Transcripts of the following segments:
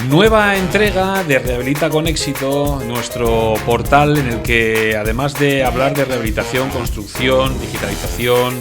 Nueva entrega de Rehabilita con Éxito, nuestro portal en el que, además de hablar de rehabilitación, construcción, digitalización,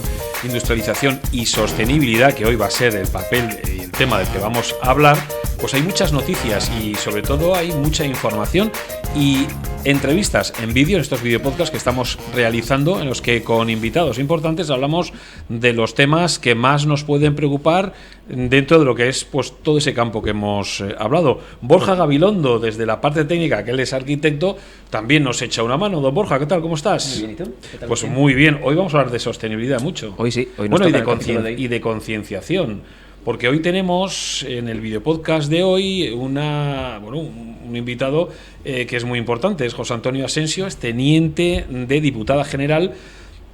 industrialización y sostenibilidad, que hoy va a ser el papel y el tema del que vamos a hablar, pues hay muchas noticias y sobre todo hay mucha información y entrevistas en vídeo, en estos videopodcasts que estamos realizando, en los que con invitados importantes hablamos de los temas que más nos pueden preocupar dentro de lo que es pues todo ese campo que hemos hablado. Borja Gabilondo, desde la parte técnica, que él es arquitecto, también nos echa una mano. Don Borja, ¿qué tal? ¿Cómo estás? Muy bien, ¿y tú? ¿Qué tal? Pues muy bien. Hoy vamos a hablar de sostenibilidad mucho. Hoy sí. Hoy nos y de concienciación. Porque hoy tenemos en el videopodcast de hoy un invitado que es muy importante, es José Antonio Asensio, es teniente de diputada general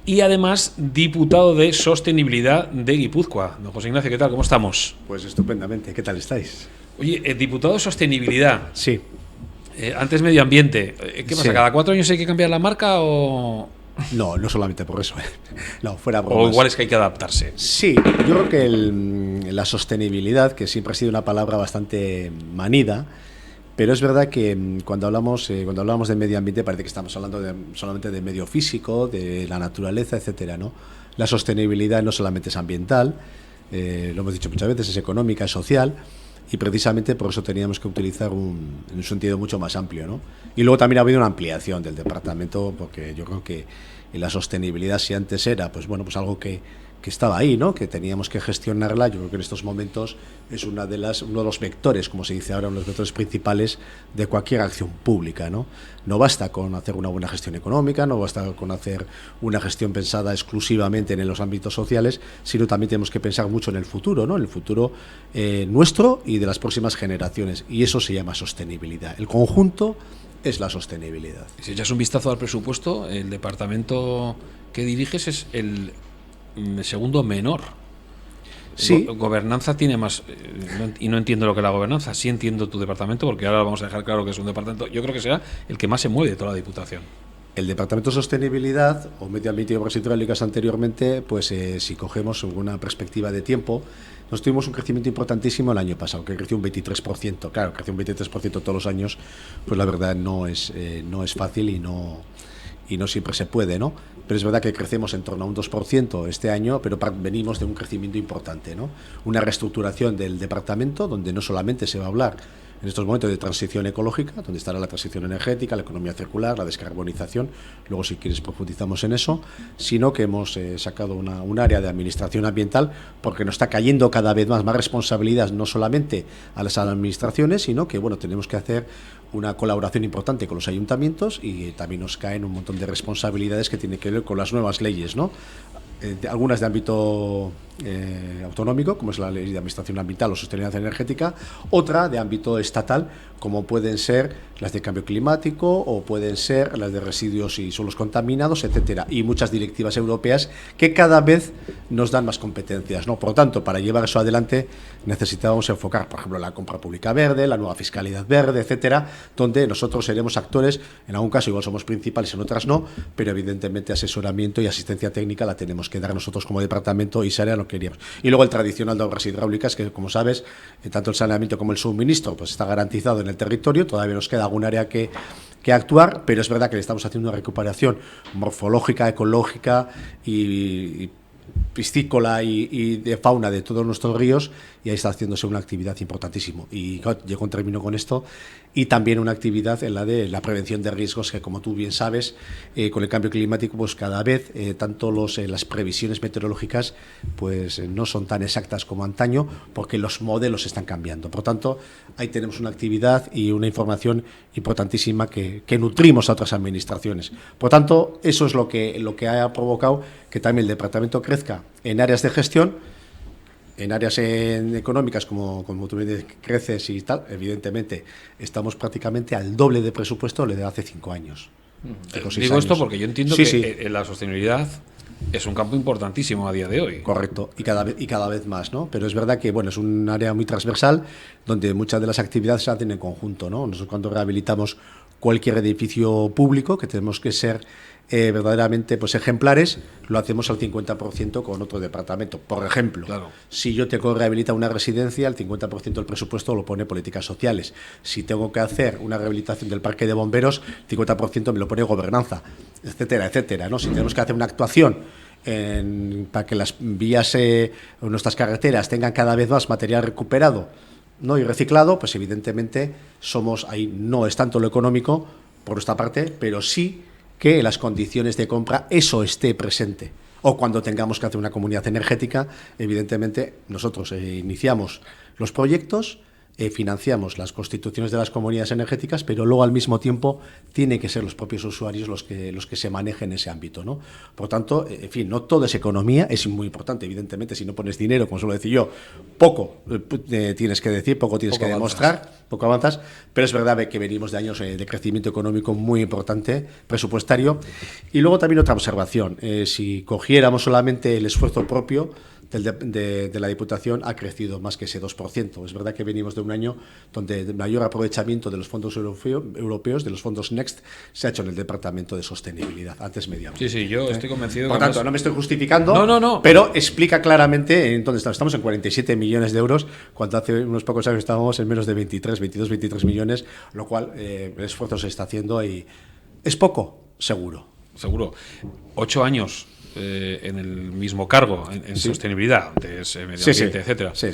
y además diputado de Sostenibilidad de Guipúzcoa. Don José Ignacio, ¿qué tal? ¿Cómo estamos? Pues estupendamente, ¿qué tal estáis? Oye, diputado de Sostenibilidad. Sí. Antes Medio Ambiente. ¿Qué pasa? Sí. ¿Cada 4 años hay que cambiar la marca o...? No, no solamente por eso. No, fuera bromas. O igual es que hay que adaptarse. Sí, yo creo que la sostenibilidad, que siempre ha sido una palabra bastante manida, pero es verdad que cuando hablamos de medio ambiente parece que estamos hablando solamente de medio físico, de la naturaleza, etcétera, ¿no? La sostenibilidad no solamente es ambiental, lo hemos dicho muchas veces, es económica, es social. Y precisamente por eso teníamos que utilizar en un sentido mucho más amplio, ¿no? Y luego también ha habido una ampliación del departamento, porque yo creo que la sostenibilidad, si antes era pues algo que estaba ahí, ¿no? Que teníamos que gestionarla, yo creo que en estos momentos es uno de los vectores, como se dice ahora, uno de los vectores principales de cualquier acción pública, ¿no? No basta con hacer una buena gestión económica, no basta con hacer una gestión pensada exclusivamente en los ámbitos sociales, sino también tenemos que pensar mucho en el futuro, ¿no? En el futuro nuestro y de las próximas generaciones, y eso se llama sostenibilidad. El conjunto es la sostenibilidad. Si echas un vistazo al presupuesto, el departamento que diriges es el segundo menor. Sí. Gobernanza tiene más, y no entiendo lo que es la gobernanza. Sí entiendo tu departamento, porque ahora vamos a dejar claro que es un departamento, yo creo que será el que más se mueve de toda la Diputación. El Departamento de Sostenibilidad o Medio Ambiente y Obras Hidráulicas anteriormente, pues si cogemos una perspectiva de tiempo, nos tuvimos un crecimiento importantísimo el año pasado, que creció un 23%. Claro, creció un 23% todos los años, pues la verdad no es fácil y no siempre se puede, ¿no? Pero es verdad que crecemos en torno a un 2% este año, pero venimos de un crecimiento importante, ¿no? Una reestructuración del departamento donde no solamente se va a hablar en estos momentos de transición ecológica, donde estará la transición energética, la economía circular, la descarbonización, luego si quieres profundizamos en eso, sino que hemos sacado un área de administración ambiental porque nos está cayendo cada vez más responsabilidad, no solamente a las administraciones, sino que tenemos que hacer una colaboración importante con los ayuntamientos y también nos caen un montón de responsabilidades que tienen que ver con las nuevas leyes, ¿no? Algunas de ámbito autonómico, como es la Ley de Administración Ambiental o Sostenibilidad Energética, otra de ámbito estatal, como pueden ser las de cambio climático o pueden ser las de residuos y suelos contaminados, etcétera, y muchas directivas europeas que cada vez nos dan más competencias, ¿no? Por lo tanto, para llevar eso adelante necesitábamos enfocar, por ejemplo, la compra pública verde, la nueva fiscalidad verde, etcétera, donde nosotros seremos actores, en algún caso igual somos principales, en otras no, pero evidentemente asesoramiento y asistencia técnica la tenemos que dar nosotros como departamento y SAREA lo queríamos. Y luego el tradicional de obras hidráulicas, que como sabes, tanto el saneamiento como el suministro pues está garantizado en el territorio, todavía nos queda algún área que actuar, pero es verdad que le estamos haciendo una recuperación morfológica, ecológica y piscícola y de fauna de todos nuestros ríos, y ahí está haciéndose una actividad importantísima. Y llego en término con esto, y también una actividad en la de la prevención de riesgos, que como tú bien sabes, con el cambio climático, pues cada vez tanto las previsiones meteorológicas pues no son tan exactas como antaño, porque los modelos están cambiando. Por tanto, ahí tenemos una actividad y una información importantísima que nutrimos a otras administraciones. Por tanto, eso es lo que ha provocado que también el departamento crezca en áreas de gestión, en áreas económicas, como tú creces y tal. Evidentemente, estamos prácticamente al doble de presupuesto de hace 5 años. Digo esto porque yo entiendo que la sostenibilidad es un campo importantísimo a día de hoy. Correcto, y cada vez más, ¿no? Pero es verdad que es un área muy transversal donde muchas de las actividades se hacen en conjunto, ¿no? Nosotros cuando rehabilitamos cualquier edificio público, que tenemos que ser verdaderamente pues ejemplares, lo hacemos al 50% con otro departamento. Por ejemplo, Claro. si yo tengo que rehabilitar una residencia, el 50% del presupuesto lo pone políticas sociales. Si tengo que hacer una rehabilitación del parque de bomberos, el 50% me lo pone gobernanza, etcétera, etcétera, ¿no? Si tenemos que hacer una actuación para que las vías o nuestras carreteras tengan cada vez más material recuperado, ¿no?, y reciclado, pues evidentemente ahí no es tanto lo económico por nuestra parte, pero sí que las condiciones de compra eso esté presente. O cuando tengamos que hacer una comunidad energética, evidentemente nosotros iniciamos los proyectos, financiamos las constituciones de las comunidades energéticas, pero luego al mismo tiempo tienen que ser los propios usuarios los que se manejen ese ámbito, ¿no? Por tanto, en fin, no todo es economía, es muy importante, evidentemente, si no pones dinero, como suelo decir yo, poco tienes que decir, poco tienes que demostrar, poco avanzas, pero es verdad que venimos de años de crecimiento económico muy importante, presupuestario, y luego también otra observación, si cogiéramos solamente el esfuerzo propio de la Diputación, ha crecido más que ese 2%. Es verdad que venimos de un año donde el mayor aprovechamiento de los fondos europeos, de los fondos Next, se ha hecho en el Departamento de Sostenibilidad, antes Medio Ambiente. Sí, yo estoy convencido. Por tanto, no me estoy justificando, No. pero explica claramente en dónde estamos. Estamos en 47 millones de euros, cuando hace unos pocos años estábamos en menos de 22, 23 millones, lo cual el esfuerzo se está haciendo y es poco, seguro. 8 años en el mismo cargo, en sostenibilidad, antes medio ambiente, etcétera. Sí.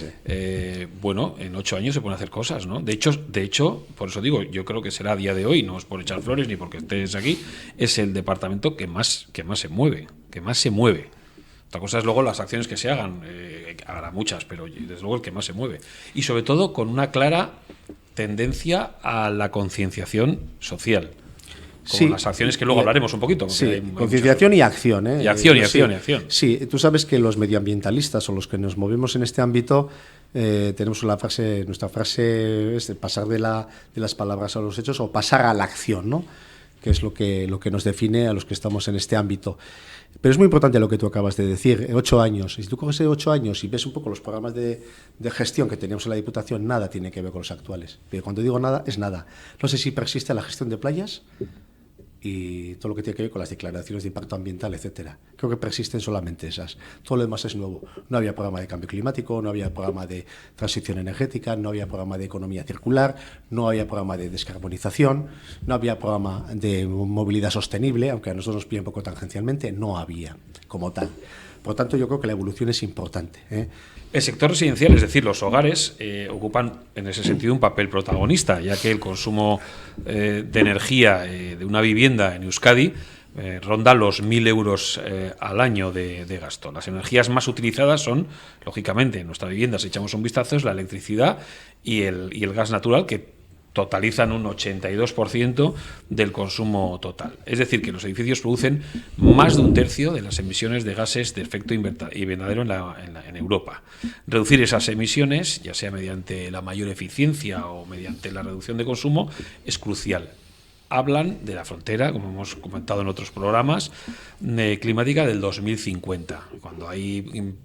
Bueno, en 8 años se pueden hacer cosas, ¿no? De hecho, por eso digo, yo creo que será a día de hoy, no es por echar flores ni porque estés aquí, es el departamento que más se mueve. Otra cosa es luego las acciones que se hagan, habrá muchas, pero desde luego el que más se mueve. Y sobre todo con una clara tendencia a la concienciación social. Como las acciones que luego hablaremos un poquito. Sí, concienciación y acción. Y acción. Sí, tú sabes que los medioambientalistas o los que nos movemos en este ámbito tenemos nuestra frase es de pasar de las palabras a los hechos o pasar a la acción, ¿no?, que es lo que nos define a los que estamos en este ámbito. Pero es muy importante lo que tú acabas de decir, 8 años. Si tú coges 8 años y ves un poco los programas de gestión que teníamos en la Diputación, nada tiene que ver con los actuales. Pero cuando digo nada, es nada. No sé si persiste la gestión de playas y todo lo que tiene que ver con las declaraciones de impacto ambiental, etcétera. Creo que persisten solamente esas. Todo lo demás es nuevo. No había programa de cambio climático, no había programa de transición energética, no había programa de economía circular, no había programa de descarbonización, no había programa de movilidad sostenible, aunque a nosotros nos pide un poco tangencialmente, no había como tal. Por tanto, yo creo que la evolución es importante, ¿eh? El sector residencial, es decir, los hogares, ocupan en ese sentido un papel protagonista, ya que el consumo de energía de una vivienda en Euskadi ronda los 1.000 euros al año de gasto. Las energías más utilizadas son, lógicamente, en nuestra vivienda, si echamos un vistazo, es la electricidad y el gas natural, que totalizan un 82% del consumo total. Es decir, que los edificios producen más de un tercio de las emisiones de gases de efecto invernadero en Europa. Reducir esas emisiones, ya sea mediante la mayor eficiencia o mediante la reducción de consumo, es crucial. Hablan de la frontera, como hemos comentado en otros programas, climática del 2050, cuando ahí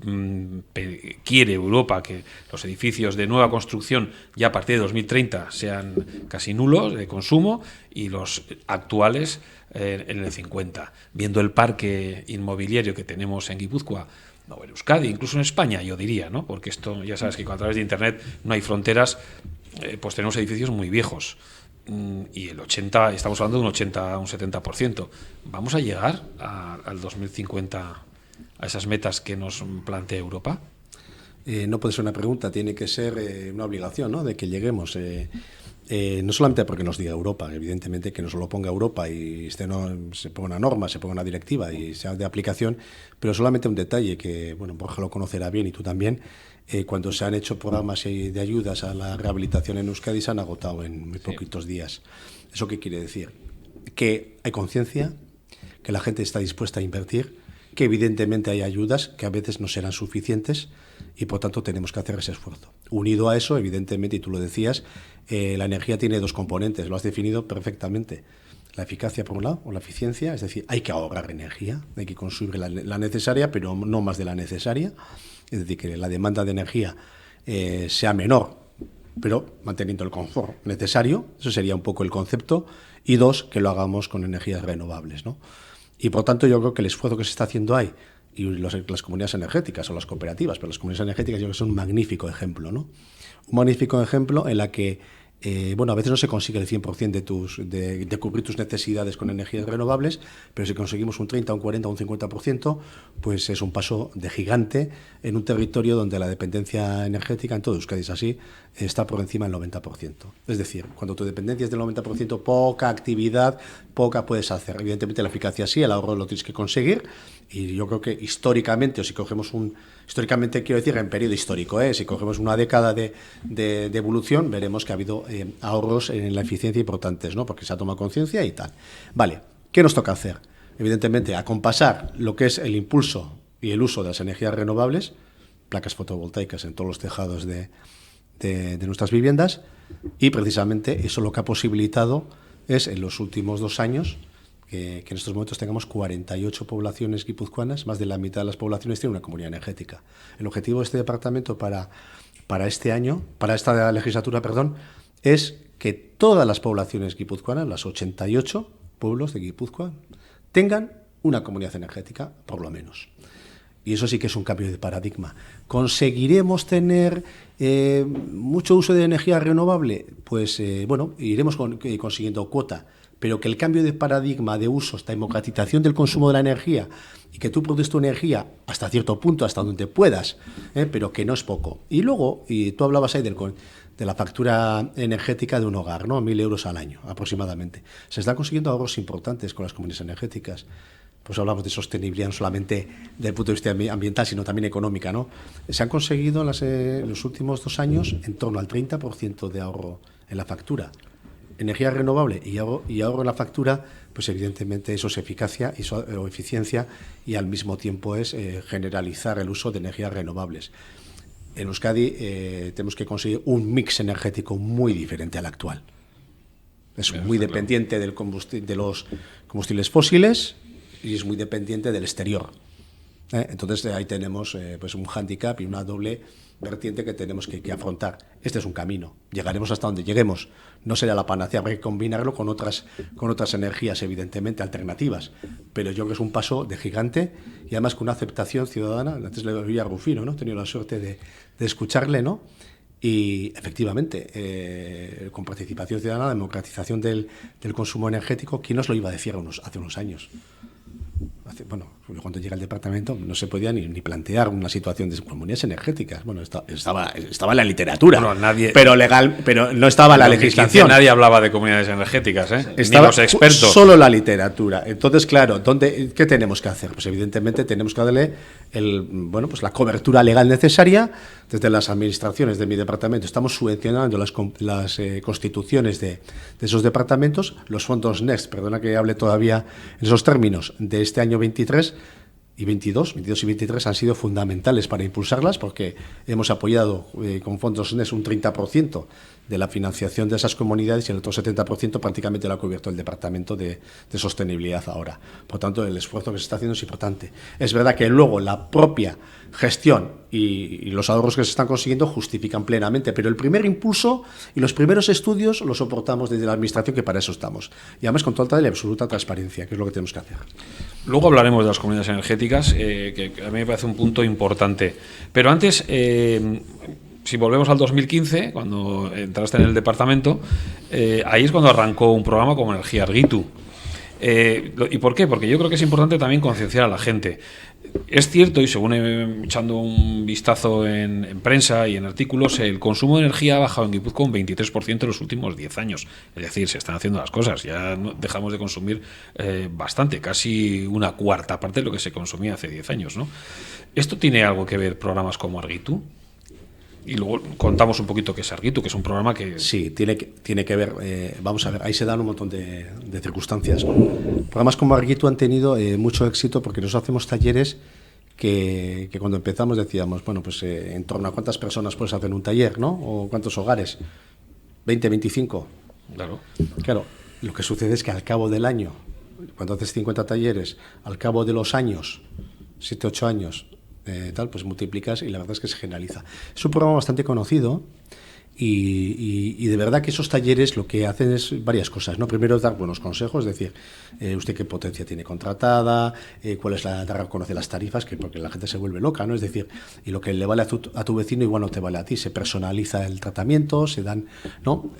quiere Europa que los edificios de nueva construcción ya a partir de 2030 sean casi nulos de consumo y los actuales en el 50. Viendo el parque inmobiliario que tenemos en Guipúzcoa, no, en Euskadi, incluso en España, yo diría, ¿no? Porque esto ya sabes que a través de Internet no hay fronteras, pues tenemos edificios muy viejos. Y estamos hablando de un 80 un 70%. ¿Vamos a llegar al 2050 a esas metas que nos plantea Europa? No puede ser una pregunta, tiene que ser una obligación, ¿no?, de que lleguemos. No solamente porque nos diga Europa, evidentemente que nos lo ponga Europa y se ponga una norma, se ponga una directiva y sea de aplicación, pero solamente un detalle que, bueno, Borja lo conocerá bien y tú también. Cuando se han hecho programas de ayudas a la rehabilitación en Euskadi se han agotado en muy poquitos días. ¿Eso qué quiere decir? Que hay conciencia, que la gente está dispuesta a invertir, que evidentemente hay ayudas que a veces no serán suficientes y por tanto tenemos que hacer ese esfuerzo. Unido a eso, evidentemente, y tú lo decías, la energía tiene dos componentes, lo has definido perfectamente. La eficacia por un lado, o la eficiencia, es decir, hay que ahorrar energía, hay que consumir la necesaria, pero no más de la necesaria. Es decir, que la demanda de energía sea menor, pero manteniendo el confort necesario. Eso sería un poco el concepto. y dos, que lo hagamos con energías renovables, ¿no? Y por tanto yo creo que el esfuerzo que se está haciendo ahí, y las comunidades energéticas o las cooperativas, pero las comunidades energéticas yo creo que son un magnífico ejemplo, ¿no? Un magnífico ejemplo en la que a veces no se consigue el 100% de cubrir tus necesidades con energías renovables, pero si conseguimos un 30, un 40, un 50%, pues es un paso de gigante en un territorio donde la dependencia energética, en todo Euskadi es así, está por encima del 90%. Es decir, cuando tu dependencia es del 90%, poca actividad, poca puedes hacer. Evidentemente la eficacia sí, el ahorro lo tienes que conseguir, y yo creo que históricamente, o si cogemos históricamente quiero decir en periodo histórico, si cogemos una década de evolución, veremos que ha habido ahorros en la eficiencia importantes, ¿no? Porque se ha tomado conciencia y tal. Vale, ¿qué nos toca hacer? Evidentemente, acompasar lo que es el impulso y el uso de las energías renovables, placas fotovoltaicas en todos los tejados de nuestras viviendas, y precisamente eso lo que ha posibilitado es en los últimos 2 años que en estos momentos tengamos 48 poblaciones guipuzcoanas, más de la mitad de las poblaciones tienen una comunidad energética. El objetivo de este departamento para este año, para esta legislatura, es que todas las poblaciones guipuzcoanas, las 88 pueblos de Guipúzcoa, tengan una comunidad energética, por lo menos. Y eso sí que es un cambio de paradigma. ¿Conseguiremos tener mucho uso de energía renovable? Pues iremos consiguiendo cuota, pero que el cambio de paradigma de uso, esta democratización del consumo de la energía, y que tú produces tu energía hasta cierto punto, hasta donde puedas, pero que no es poco. Y luego, y tú hablabas ahí de la factura energética de un hogar, ¿no? 1.000 euros al año aproximadamente. Se están consiguiendo ahorros importantes con las comunidades energéticas. Pues hablamos de sostenibilidad no solamente desde el punto de vista ambiental, sino también económica, ¿no? Se han conseguido en los últimos 2 años en torno al 30% de ahorro en la factura. Energía renovable y ahorro en la factura, pues evidentemente eso es eficacia o eficiencia, y al mismo tiempo es generalizar el uso de energías renovables. En Euskadi tenemos que conseguir un mix energético muy diferente al actual. Es muy dependiente de los combustibles fósiles y es muy dependiente del exterior. Entonces ahí tenemos pues un hándicap y una doble vertiente que tenemos que afrontar. Este es un camino. Llegaremos hasta donde lleguemos. No será la panacea, habrá que combinarlo con otras energías, evidentemente, alternativas. Pero yo creo que es un paso de gigante y además con una aceptación ciudadana. Antes le oía a Rufino, ¿no? He tenido la suerte de escucharle, ¿no? Y efectivamente, con participación ciudadana, democratización del consumo energético, ¿quién nos lo iba a decir hace unos años? Cuando llega el departamento no se podía ni plantear una situación de comunidades energéticas. Bueno, estaba en la literatura, pero no estaba en la legislación. Nadie hablaba de comunidades energéticas, ni los expertos. Solo la literatura. Entonces, claro, ¿qué tenemos que hacer? Pues evidentemente tenemos que darle la cobertura legal necesaria desde las administraciones de mi departamento. Estamos subvencionando las constituciones de esos departamentos, los fondos Next, perdona que hable todavía en esos términos, de este año 23 y 22 y 23 han sido fundamentales para impulsarlas, porque hemos apoyado con fondos NES un 30% de la financiación de esas comunidades y el otro 70% prácticamente lo ha cubierto el Departamento de Sostenibilidad ahora. Por tanto, el esfuerzo que se está haciendo es importante. Es verdad que luego la propia gestión y los ahorros que se están consiguiendo justifican plenamente, pero el primer impulso y los primeros estudios los soportamos desde la Administración, que para eso estamos. Y además con total y absoluta transparencia, que es lo que tenemos que hacer. Luego hablaremos de las comunidades energéticas, que a mí me parece un punto importante. Pero antes, si volvemos al 2015, cuando entraste en el departamento, ahí es cuando arrancó un programa como Energía Argitu. ¿Y por qué? Porque yo creo que es importante también concienciar a la gente. Es cierto, y según echando un vistazo en prensa y en artículos, el consumo de energía ha bajado en Guipúzcoa un 23% en los últimos 10 años. Es decir, se están haciendo las cosas. Ya dejamos de consumir bastante, casi una cuarta parte de lo que se consumía hace 10 años, ¿no? ¿Esto tiene algo que ver programas como Argitu? Y luego contamos un poquito qué es Argitu, que es un programa que... Sí, tiene que ver, vamos a ver, ahí se dan un montón de circunstancias. Programas como Argitu han tenido mucho éxito porque nosotros hacemos talleres que cuando empezamos decíamos, en torno a cuántas personas puedes hacer un taller, ¿no? O cuántos hogares, 20, 25. Claro, lo que sucede es que al cabo del año, cuando haces 50 talleres, al cabo de los años, 7, 8 años, pues multiplicas y la verdad es que se generaliza. Es un programa bastante conocido Y de verdad que esos talleres lo que hacen es varias cosas, ¿no? Primero, dar buenos consejos, es decir, usted qué potencia tiene contratada, cuál es dar a conocer las tarifas, que porque la gente se vuelve loca, ¿no? Es decir, y lo que le vale a tu vecino igual no te vale a ti. Se personaliza el tratamiento, se dan, ¿no?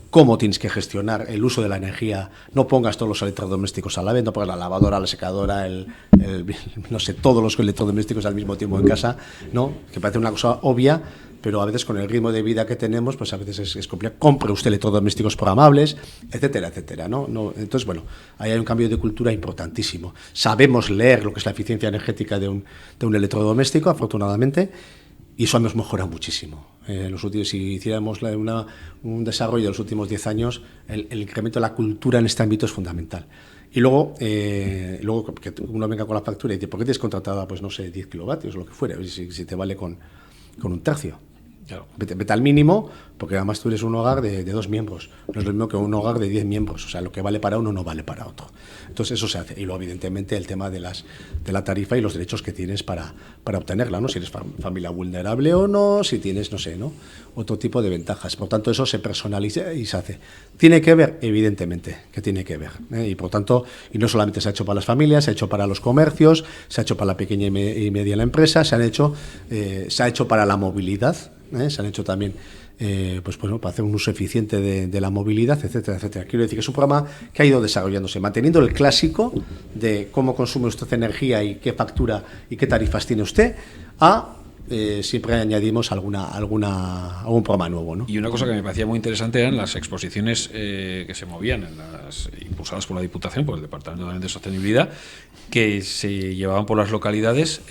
Cómo tienes que gestionar el uso de la energía. No pongas todos los electrodomésticos a la vez, no pongas la lavadora, la secadora, no sé, todos los electrodomésticos al mismo tiempo en casa, ¿no? Que parece una cosa obvia, pero a veces con el ritmo de vida que tenemos, pues a veces es complicado. Compre usted electrodomésticos programables, etcétera, etcétera, ¿no? Entonces, bueno, ahí hay un cambio de cultura importantísimo. Sabemos leer lo que es la eficiencia energética de un electrodoméstico, afortunadamente, y eso hemos mejorado muchísimo. Si hiciéramos un desarrollo de los últimos 10 años, el incremento de la cultura en este ámbito es fundamental. Y luego que uno venga con la factura y dice, ¿por qué tienes contratada, pues no sé, 10 kilovatios o lo que fuera? Si te vale con un tercio. Claro. Vete al mínimo, porque además tú eres un hogar de 2 miembros. No es lo mismo que un hogar de 10 miembros. O sea, lo que vale para uno no vale para otro. Entonces eso se hace. Y luego, evidentemente, el tema de la tarifa y los derechos que tienes para obtenerla, ¿no? Si eres familia vulnerable o no, si tienes, no sé, ¿no? Otro tipo de ventajas. Por tanto, eso se personaliza y se hace. ¿Tiene que ver? Evidentemente que tiene que ver. Y por tanto, y no solamente se ha hecho para las familias, se ha hecho para los comercios, se ha hecho para la pequeña y mediana empresa, se ha hecho para la movilidad. Se han hecho también para hacer un uso eficiente de la movilidad, etcétera, etcétera. Quiero decir que es un programa que ha ido desarrollándose, manteniendo el clásico de cómo consume usted energía y qué factura y qué tarifas tiene usted, siempre añadimos algún programa nuevo, ¿no? Y una cosa que me parecía muy interesante eran las exposiciones que se movían, impulsadas por la Diputación, por el Departamento de Sostenibilidad, que se llevaban por las localidades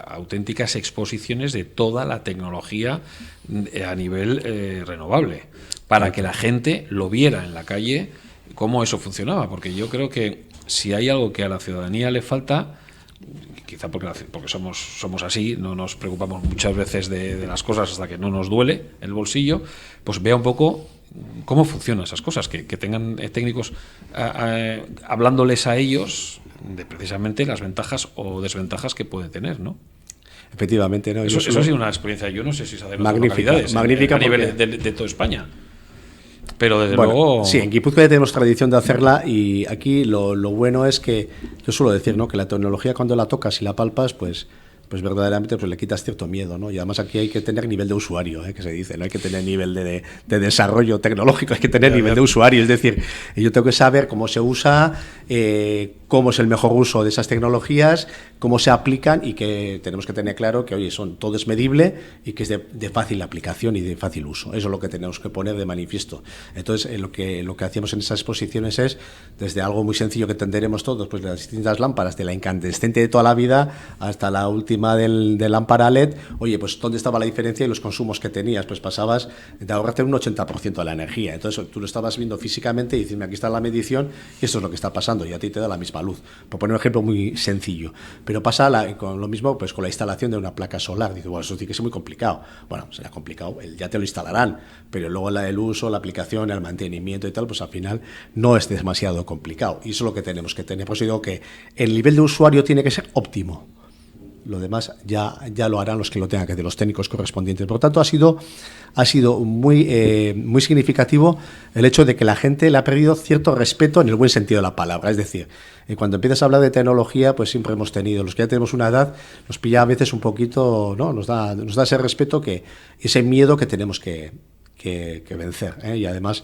auténticas exposiciones de toda la tecnología a nivel renovable, para que la gente lo viera en la calle cómo eso funcionaba, porque yo creo que si hay algo que a la ciudadanía le falta, quizá porque somos así, no nos preocupamos muchas veces de las cosas hasta que no nos duele el bolsillo, pues vea un poco cómo funcionan esas cosas, que tengan técnicos hablándoles a ellos de precisamente las ventajas o desventajas que pueden tener, ¿no? Efectivamente, ¿no? Eso ha sido una experiencia, yo no sé si se ha de en otras localidades, magnífica a nivel de toda España. Pero desde luego... Sí, en Guipúzcoa ya tenemos tradición de hacerla y aquí lo bueno es que, yo suelo decir, ¿no?, que la tecnología cuando la tocas y la palpas, pues verdaderamente le quitas cierto miedo, ¿no? Y además aquí hay que tener nivel de usuario, que se dice, no hay que tener nivel de desarrollo tecnológico, hay que tener nivel de usuario, es decir, yo tengo que saber cómo se usa, cómo es el mejor uso de esas tecnologías, cómo se aplican y que tenemos que tener claro que, oye, todo es medible y que es de fácil aplicación y de fácil uso. Eso es lo que tenemos que poner de manifiesto. Entonces, lo que hacíamos en esas exposiciones es, desde algo muy sencillo que entenderemos todos, pues de las distintas lámparas, de la incandescente de toda la vida hasta la última de lámpara LED, oye, pues ¿dónde estaba la diferencia y los consumos que tenías? Pues pasabas de ahorrarte un 80% de la energía. Entonces, tú lo estabas viendo físicamente y dices, aquí está la medición y esto es lo que está pasando y a ti te da la misma luz. Por poner un ejemplo muy sencillo. Pero pasa con lo mismo pues con la instalación de una placa solar. Dices, bueno, eso tiene que ser muy complicado. Bueno, será complicado, ya te lo instalarán, pero luego el uso, la aplicación, el mantenimiento y tal, pues al final no es demasiado complicado. Y eso es lo que tenemos que tener. Por eso digo que el nivel de usuario tiene que ser óptimo. Lo demás ya lo harán los que lo tengan que hacer, los técnicos correspondientes. Por lo tanto, ha sido muy significativo el hecho de que la gente le ha perdido cierto respeto en el buen sentido de la palabra. Es decir, cuando empiezas a hablar de tecnología, pues siempre hemos tenido, los que ya tenemos una edad, nos pilla a veces un poquito, ¿no? Nos da ese respeto, ese miedo que tenemos que vencer, y además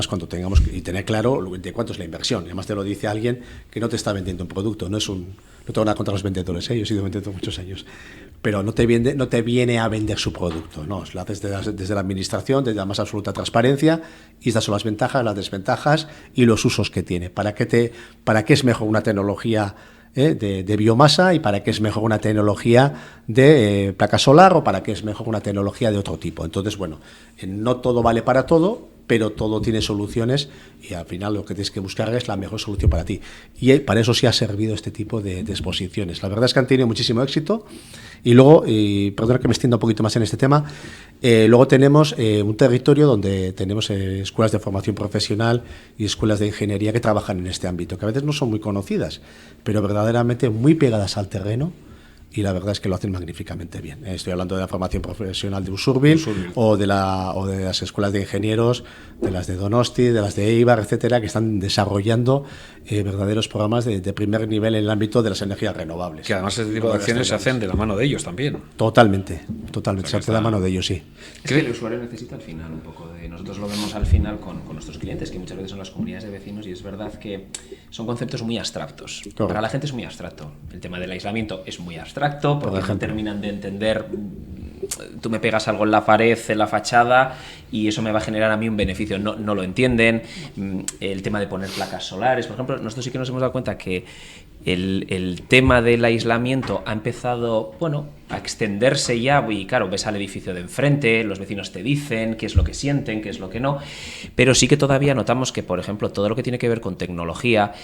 cuando tengamos y tener claro de cuánto es la inversión. Y además te lo dice alguien que no te está vendiendo un producto, no tengo nada contra los vendedores, yo he sido vendedor muchos años, pero no te viene a vender su producto, no, lo haces desde la administración, desde la más absoluta transparencia, y estas son las ventajas, las desventajas y los usos que tiene. ¿Para qué es mejor una tecnología de biomasa y para qué es mejor una tecnología de placa solar o para qué es mejor una tecnología de otro tipo? Entonces, bueno, no todo vale para todo, pero todo tiene soluciones y al final lo que tienes que buscar es la mejor solución para ti. Y para eso sí ha servido este tipo de exposiciones. La verdad es que han tenido muchísimo éxito. Y luego, perdona que me extienda un poquito más en este tema, luego tenemos un territorio donde tenemos escuelas de formación profesional y escuelas de ingeniería que trabajan en este ámbito, que a veces no son muy conocidas, pero verdaderamente muy pegadas al terreno, y la verdad es que lo hacen magníficamente bien. Estoy hablando de la formación profesional de Usurbil o de las escuelas de ingenieros, de las de Donosti, de las de Eibar, etcétera, que están desarrollando verdaderos programas de primer nivel en el ámbito de las energías renovables. Que además este tipo de acciones se hacen de la mano de ellos también. Totalmente, se hace de la mano de ellos, sí. Es que el usuario necesita al final un poco de... Nosotros lo vemos al final con nuestros clientes, que muchas veces son las comunidades de vecinos, y es verdad que son conceptos muy abstractos. Correcto. Para la gente es muy abstracto. El tema del aislamiento es muy abstracto, porque no terminan de entender... Tú me pegas algo en la pared, en la fachada, y eso me va a generar a mí un beneficio. No lo entienden. El tema de poner placas solares, por ejemplo, nosotros sí que nos hemos dado cuenta que el tema del aislamiento ha empezado, bueno, a extenderse ya, y claro, ves al edificio de enfrente, los vecinos te dicen qué es lo que sienten, qué es lo que no, pero sí que todavía notamos que, por ejemplo, todo lo que tiene que ver con tecnología,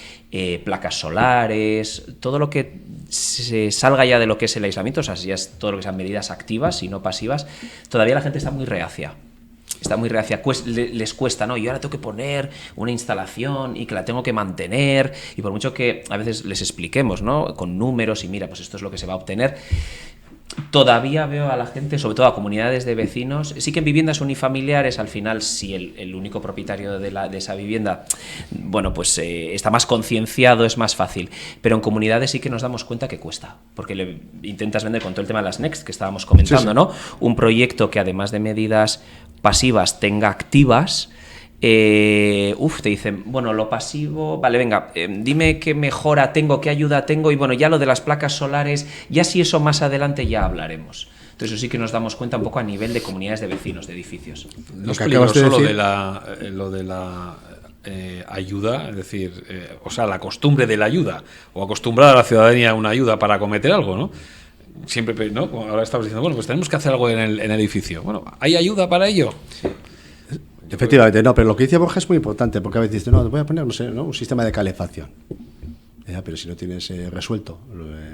placas solares, todo lo que se salga ya de lo que es el aislamiento, o sea, ya es todo lo que sean medidas activas y no pasivas, todavía la gente está muy reacia. Les cuesta, ¿no? Yo ahora tengo que poner una instalación y que la tengo que mantener, y por mucho que a veces les expliquemos, ¿no? Con números y mira, pues esto es lo que se va a obtener, todavía veo a la gente, sobre todo a comunidades de vecinos, sí que en viviendas unifamiliares, al final, si el único propietario de esa vivienda, bueno, pues está más concienciado, es más fácil, pero en comunidades sí que nos damos cuenta que cuesta, porque le intentas vender con todo el tema de las Next, que estábamos comentando, sí. ¿No? Un proyecto que además de medidas pasivas tenga activas. Te dicen, bueno, lo pasivo, vale, venga, dime qué mejora tengo, qué ayuda tengo, y bueno, ya lo de las placas solares, ya si eso más adelante ya hablaremos. Entonces eso sí que nos damos cuenta un poco a nivel de comunidades de vecinos, de edificios. No es peligroso lo de la ayuda, es decir, o sea, la costumbre de la ayuda, o acostumbrar a la ciudadanía a una ayuda para acometer algo, ¿no? Siempre, ¿no? Ahora estamos diciendo, bueno, pues tenemos que hacer algo en el edificio. Bueno, ¿hay ayuda para ello? Sí. Efectivamente, no, pero lo que dice Borja es muy importante, porque a veces dices, no, voy a poner, no sé, ¿no? Un sistema de calefacción. Pero si no tienes resuelto,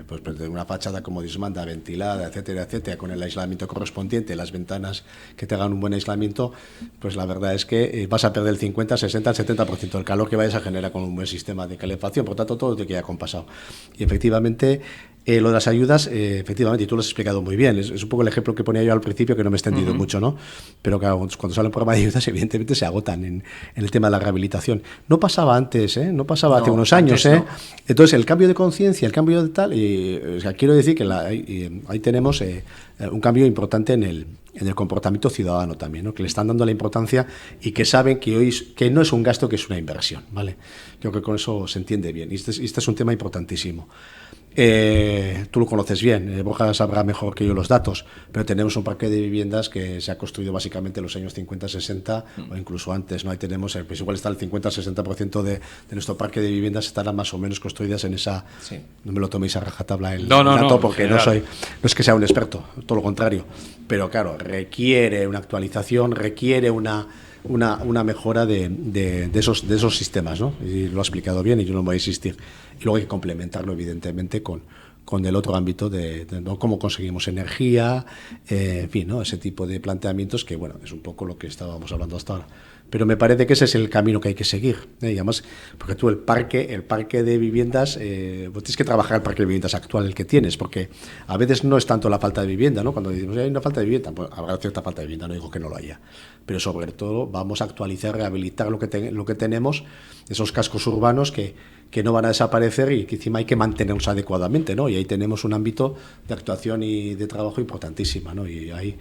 pues una fachada como Dios manda, ventilada, etcétera, etcétera, con el aislamiento correspondiente, las ventanas que te hagan un buen aislamiento, pues la verdad es que vas a perder el 50, 60, el 70% del calor que vayas a generar con un buen sistema de calefacción. Por tanto, todo te queda compasado. Y efectivamente, lo de las ayudas, efectivamente, y tú lo has explicado muy bien, es un poco el ejemplo que ponía yo al principio, que no me he extendido mucho, ¿no? Pero claro, cuando sale un programa de ayudas, evidentemente se agotan en el tema de la rehabilitación. No pasaba antes, no pasaba hace unos años, no. Entonces, el cambio de conciencia, el cambio de tal, o sea, quiero decir que ahí tenemos un cambio importante en el comportamiento ciudadano también, ¿no? Que le están dando la importancia y que saben que no es un gasto, que es una inversión, ¿vale? Creo que con eso se entiende bien. Y este es un tema importantísimo. Tú lo conoces bien, Borja sabrá mejor que yo los datos, pero tenemos un parque de viviendas que se ha construido básicamente en los años 50-60 o incluso antes, ¿no? Ahí tenemos, pues igual está el 50-60% de nuestro parque de viviendas estarán más o menos construidas en esa... Sí. No me lo toméis a rajatabla el dato, porque no es que sea un experto, todo lo contrario, pero claro, requiere una actualización, requiere una mejora de esos sistemas, ¿no? Y lo ha explicado bien y yo no voy a insistir. Y luego hay que complementarlo, evidentemente, con el otro ámbito de ¿no? Cómo conseguimos energía, en fin, ¿no? Ese tipo de planteamientos que, bueno, es un poco lo que estábamos hablando hasta ahora. Pero me parece que ese es el camino que hay que seguir, y además, porque tú el parque de viviendas, pues tienes que trabajar el parque de viviendas actual, el que tienes, porque a veces no es tanto la falta de vivienda, ¿no? Cuando decimos hay una falta de vivienda, pues habrá cierta falta de vivienda, no digo que no lo haya, pero sobre todo vamos a actualizar, rehabilitar lo que tenemos, esos cascos urbanos que no van a desaparecer y que encima hay que mantenerlos adecuadamente, ¿no? Y ahí tenemos un ámbito de actuación y de trabajo importantísima, ¿no? Y ahí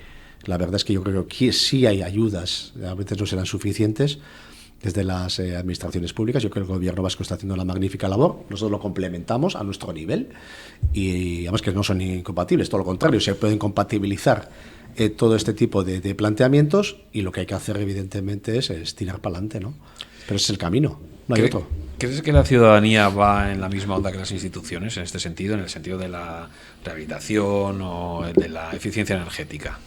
la verdad es que yo creo que sí hay ayudas, a veces no serán suficientes desde las administraciones públicas. Yo creo que el gobierno vasco está haciendo una magnífica labor, nosotros lo complementamos a nuestro nivel y además que no son incompatibles, todo lo contrario, se pueden compatibilizar todo este tipo de planteamientos y lo que hay que hacer evidentemente es tirar para adelante, ¿no? Pero ese es el camino, no hay otro. ¿Crees que la ciudadanía va en la misma onda que las instituciones en este sentido, en el sentido de la rehabilitación o de la eficiencia energética?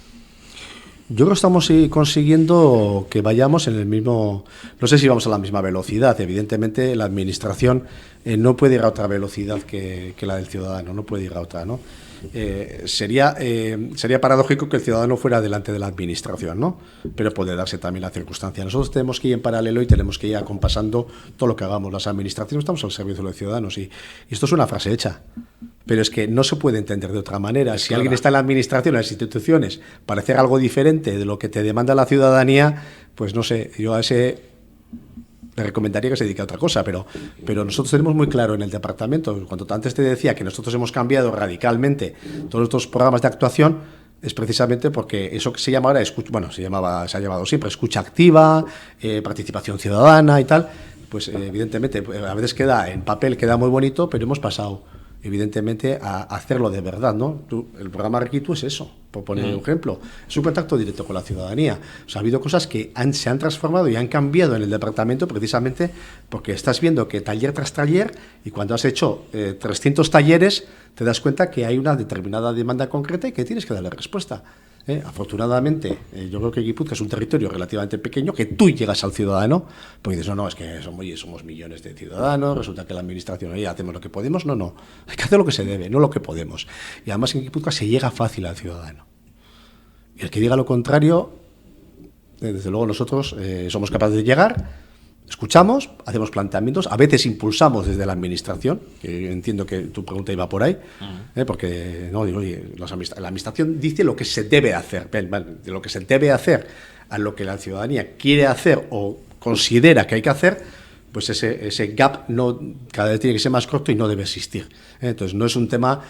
Yo creo que estamos consiguiendo que vayamos en el mismo... No sé si vamos a la misma velocidad. Evidentemente, la administración no puede ir a otra velocidad que la del ciudadano, no puede ir a otra, ¿no? sería paradójico que el ciudadano fuera delante de la administración, ¿no? Pero puede darse también la circunstancia. Nosotros tenemos que ir en paralelo y tenemos que ir acompasando todo lo que hagamos. Las administraciones estamos al servicio de los ciudadanos y esto es una frase hecha. Pero es que no se puede entender de otra manera. Si alguien está en la administración, en las instituciones, para hacer algo diferente de lo que te demanda la ciudadanía, pues no sé, yo a ese le recomendaría que se dedique a otra cosa, pero nosotros tenemos muy claro en el departamento, cuando antes te decía que nosotros hemos cambiado radicalmente todos estos programas de actuación, es precisamente porque eso que se llama ahora, se ha llamado siempre escucha activa, participación ciudadana y tal, pues evidentemente a veces en papel queda muy bonito, pero hemos pasado evidentemente a hacerlo de verdad, ¿no? El programa Arquitu es eso, por poner un ejemplo, es un contacto directo con la ciudadanía. O sea, ha habido cosas que se han transformado y han cambiado en el departamento precisamente porque estás viendo que taller tras taller, y cuando has hecho 300 talleres te das cuenta que hay una determinada demanda concreta y que tienes que darle respuesta. Afortunadamente, yo creo que Guipúzcoa es un territorio relativamente pequeño, que tú llegas al ciudadano, porque dices, no, es que somos millones de ciudadanos, resulta que la administración, oye, hacemos lo que podemos, no, hay que hacer lo que se debe, no lo que podemos. Y además en Guipúzcoa se llega fácil al ciudadano. Y el que diga lo contrario, desde luego nosotros somos capaces de llegar, escuchamos, hacemos planteamientos, a veces impulsamos desde la administración, que entiendo que tu pregunta iba por ahí, porque no digo, oye, la administración dice lo que se debe hacer, de lo que se debe hacer a lo que la ciudadanía quiere hacer o considera que hay que hacer, pues ese gap cada vez tiene que ser más corto y no debe existir. Entonces no es un tema,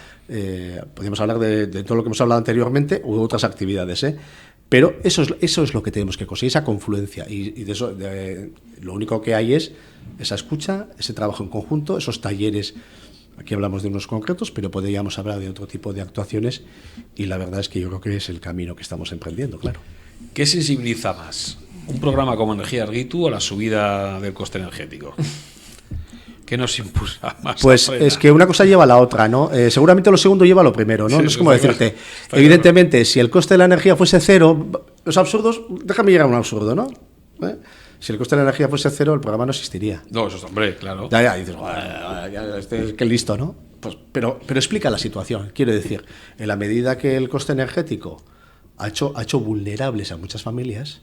podríamos hablar de todo lo que hemos hablado anteriormente u otras actividades, pero eso es lo que tenemos que conseguir, esa confluencia. Y de eso, lo único que hay es esa escucha, ese trabajo en conjunto, esos talleres. Aquí hablamos de unos concretos, pero podríamos hablar de otro tipo de actuaciones. Y la verdad es que yo creo que es el camino que estamos emprendiendo, claro. ¿Qué sensibiliza más? ¿Un programa como Energía Argitu o la subida del coste energético? ¿Qué nos impulsa más? Pues es que una cosa lleva a la otra, ¿no? Seguramente lo segundo lleva a lo primero, ¿no? Sí, no es como decirte, claro. Evidentemente, si el coste de la energía fuese cero, los absurdos, déjame llegar a un absurdo, ¿no? Si el coste de la energía fuese cero, el programa no existiría. No, eso es, hombre, claro. Ya, dices, qué listo, ¿no? Pues, pero explica la situación, quiero decir, en la medida que el coste energético ha hecho vulnerables a muchas familias,